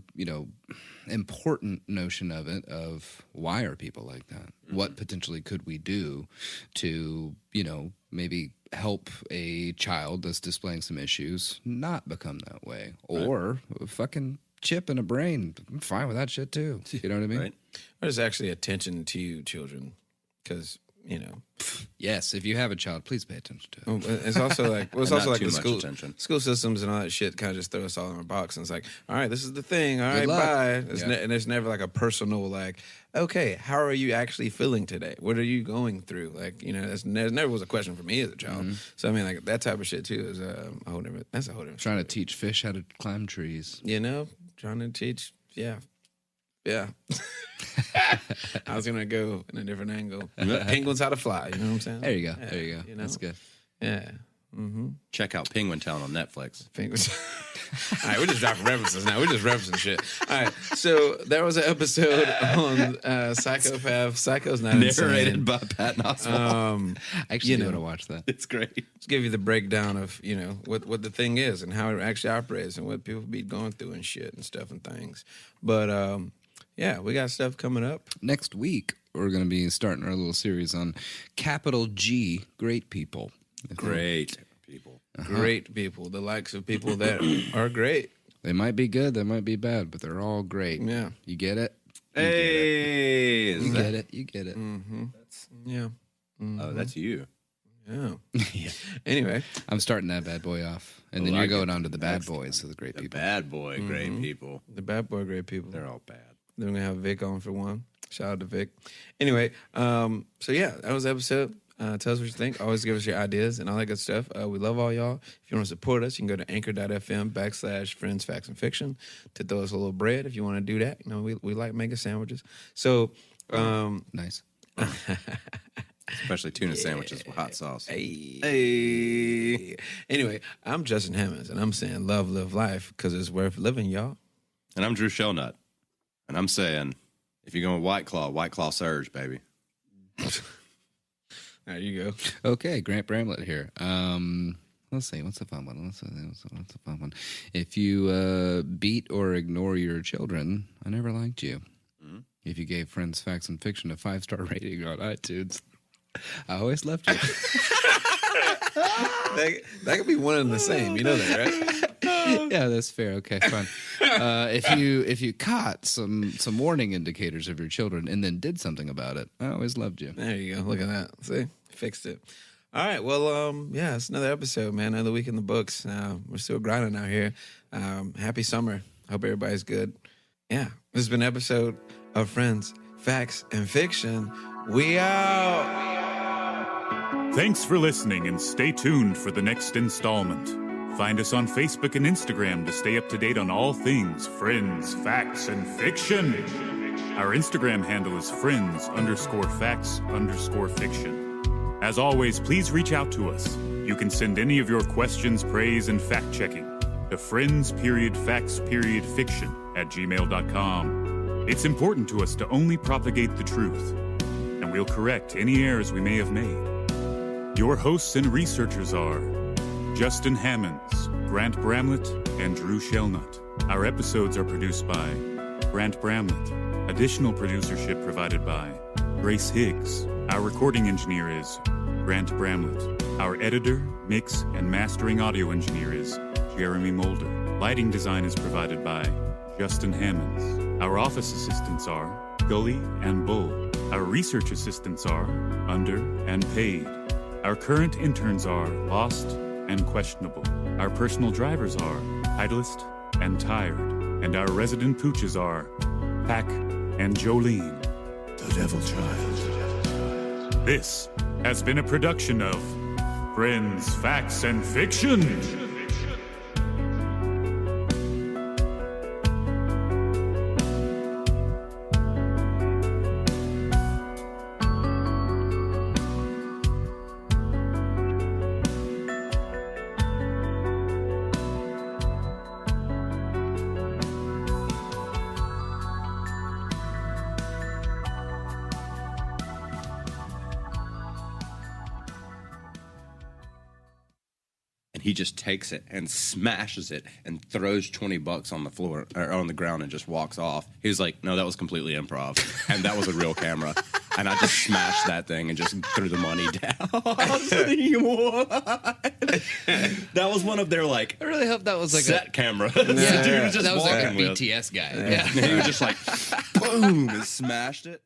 D: important notion of it of why are people like that? What potentially could we do to maybe help a child that's displaying some issues not become that way, or fucking chip in a brain? I'm fine with that shit too. You know what I mean?
C: Right.
B: There's actually attention to children because
D: Yes, if you have a child, please pay attention to it.
B: it's also like it's
C: And
B: also
C: not
B: like
C: too
B: the
C: much
B: school
C: attention.
B: school systems and all that shit kind of just throw us all in a box and it's like, all right, this is the thing, all right,
D: luck.
B: bye. It's
D: Yeah.
B: and there's never like a personal like, okay, how are you actually feeling today? What are you going through? Like there never was a question for me as a child. So I mean like that type of shit too is a whole different. That's a whole different.
D: Trying to teach fish how to climb trees.
B: Trying to teach, yeah. I was gonna go in a different angle. Penguins how to fly. You know what I'm saying?
D: There you go.
B: Yeah,
D: There you go. That's good.
B: Yeah.
C: Check out Penguin Town on Netflix.
B: Fingers. All right, we're just dropping references now. We're just referencing shit. All right, so there was an episode on Psycho's Not
C: Narrated
B: Insane.
C: by Pat Oswalt.
D: I actually want to watch that.
C: It's great.
B: Let's give you the breakdown of, what the thing is and how it actually operates and what people be going through and shit and stuff and things. But, yeah, we got stuff coming up.
D: Next week, we're going to be starting our little series on capital G, great people.
C: Great people.
B: Great people, the likes of people that are great.
D: They might be good, they might be bad, but they're all great.
B: Yeah.
D: You get it?
C: Hey.
D: You get it. You get it.
B: Yeah.
C: Oh, that's you.
B: Yeah. Anyway.
D: I'm starting that bad boy off. And then
C: I
D: you're
C: like
D: going
C: it.
D: on to the bad
C: Excellent.
D: boys, so the great
C: The
D: people.
C: bad boy, great people.
B: The bad boy, great people.
C: They're all bad.
B: Then we're going to have Vic on for one. Shout out to Vic. Anyway, so yeah, that was the episode. Tell us what you think. Always give us your ideas and all that good stuff. We love all y'all. If you want to support us, you can go to anchor.fm/friends, facts, and fiction to throw us a little bread if you want to do that. We like making sandwiches. So,
D: Nice.
C: Especially tuna sandwiches with hot sauce.
B: hey. Anyway, I'm Justin Hammonds, and I'm saying love, live life, because it's worth living, y'all.
C: And I'm Drew Shellnut. And I'm saying, if you're going White Claw Surge, baby.
B: There you go.
D: Okay, Grant Bramlett here. Let's see, what's the fun one? What's the fun one? If you beat or ignore your children, I never liked you. If you gave Friends, Facts, and Fiction a 5-star rating on iTunes, I always loved you.
B: That could be one and the same. You know that, right?
D: Yeah, that's fair. Okay, fine. If you caught some warning indicators of your children and then did something about it, I always loved you.
B: There you go. Look at that. See? Fixed it. All right. Well, yeah, it's another episode, man. Another week in the books. We're still grinding out here. Happy summer. Hope everybody's good. Yeah. This has been an episode of Friends, Facts, and Fiction. We out.
A: Thanks for listening and stay tuned for the next installment. Find us on Facebook and Instagram to stay up to date on all things Friends, Facts, and Fiction. Our Instagram handle is friends_facts_fiction. As always, please reach out to us. You can send any of your questions, praise, and fact-checking to friends_facts-fiction@gmail.com. It's important to us to only propagate the truth, and we'll correct any errors we may have made. Your hosts and researchers are Justin Hammonds, Grant Bramlett, and Drew Shellnut. Our episodes are produced by Grant Bramlett. Additional producership provided by Grace Higgs. Our recording engineer is Grant Bramlett. Our editor, mix, and mastering audio engineer is Jeremy Mulder. Lighting design is provided by Justin Hammonds. Our office assistants are Gully and Bull. Our research assistants are Under and Paid. Our current interns are Lost and Questionable. Our personal drivers are Titleist and Tired. And our resident pooches are Pack and Jolene, the Devil Child. This has been a production of Friends, Facts, and Fiction.
C: And he just takes it and smashes it and throws $20 on the floor or on the ground and just walks off. He was like, no, that was completely improv. And that was a real camera. And I just smashed that thing and just threw the money down. I was thinking, what? That was one of their like
D: I really hope that was like
C: set cameras.
D: Yeah,
C: Dude was just
D: that was like a
C: walking with.
D: BTS guy.
C: And he was just like, boom, and smashed it.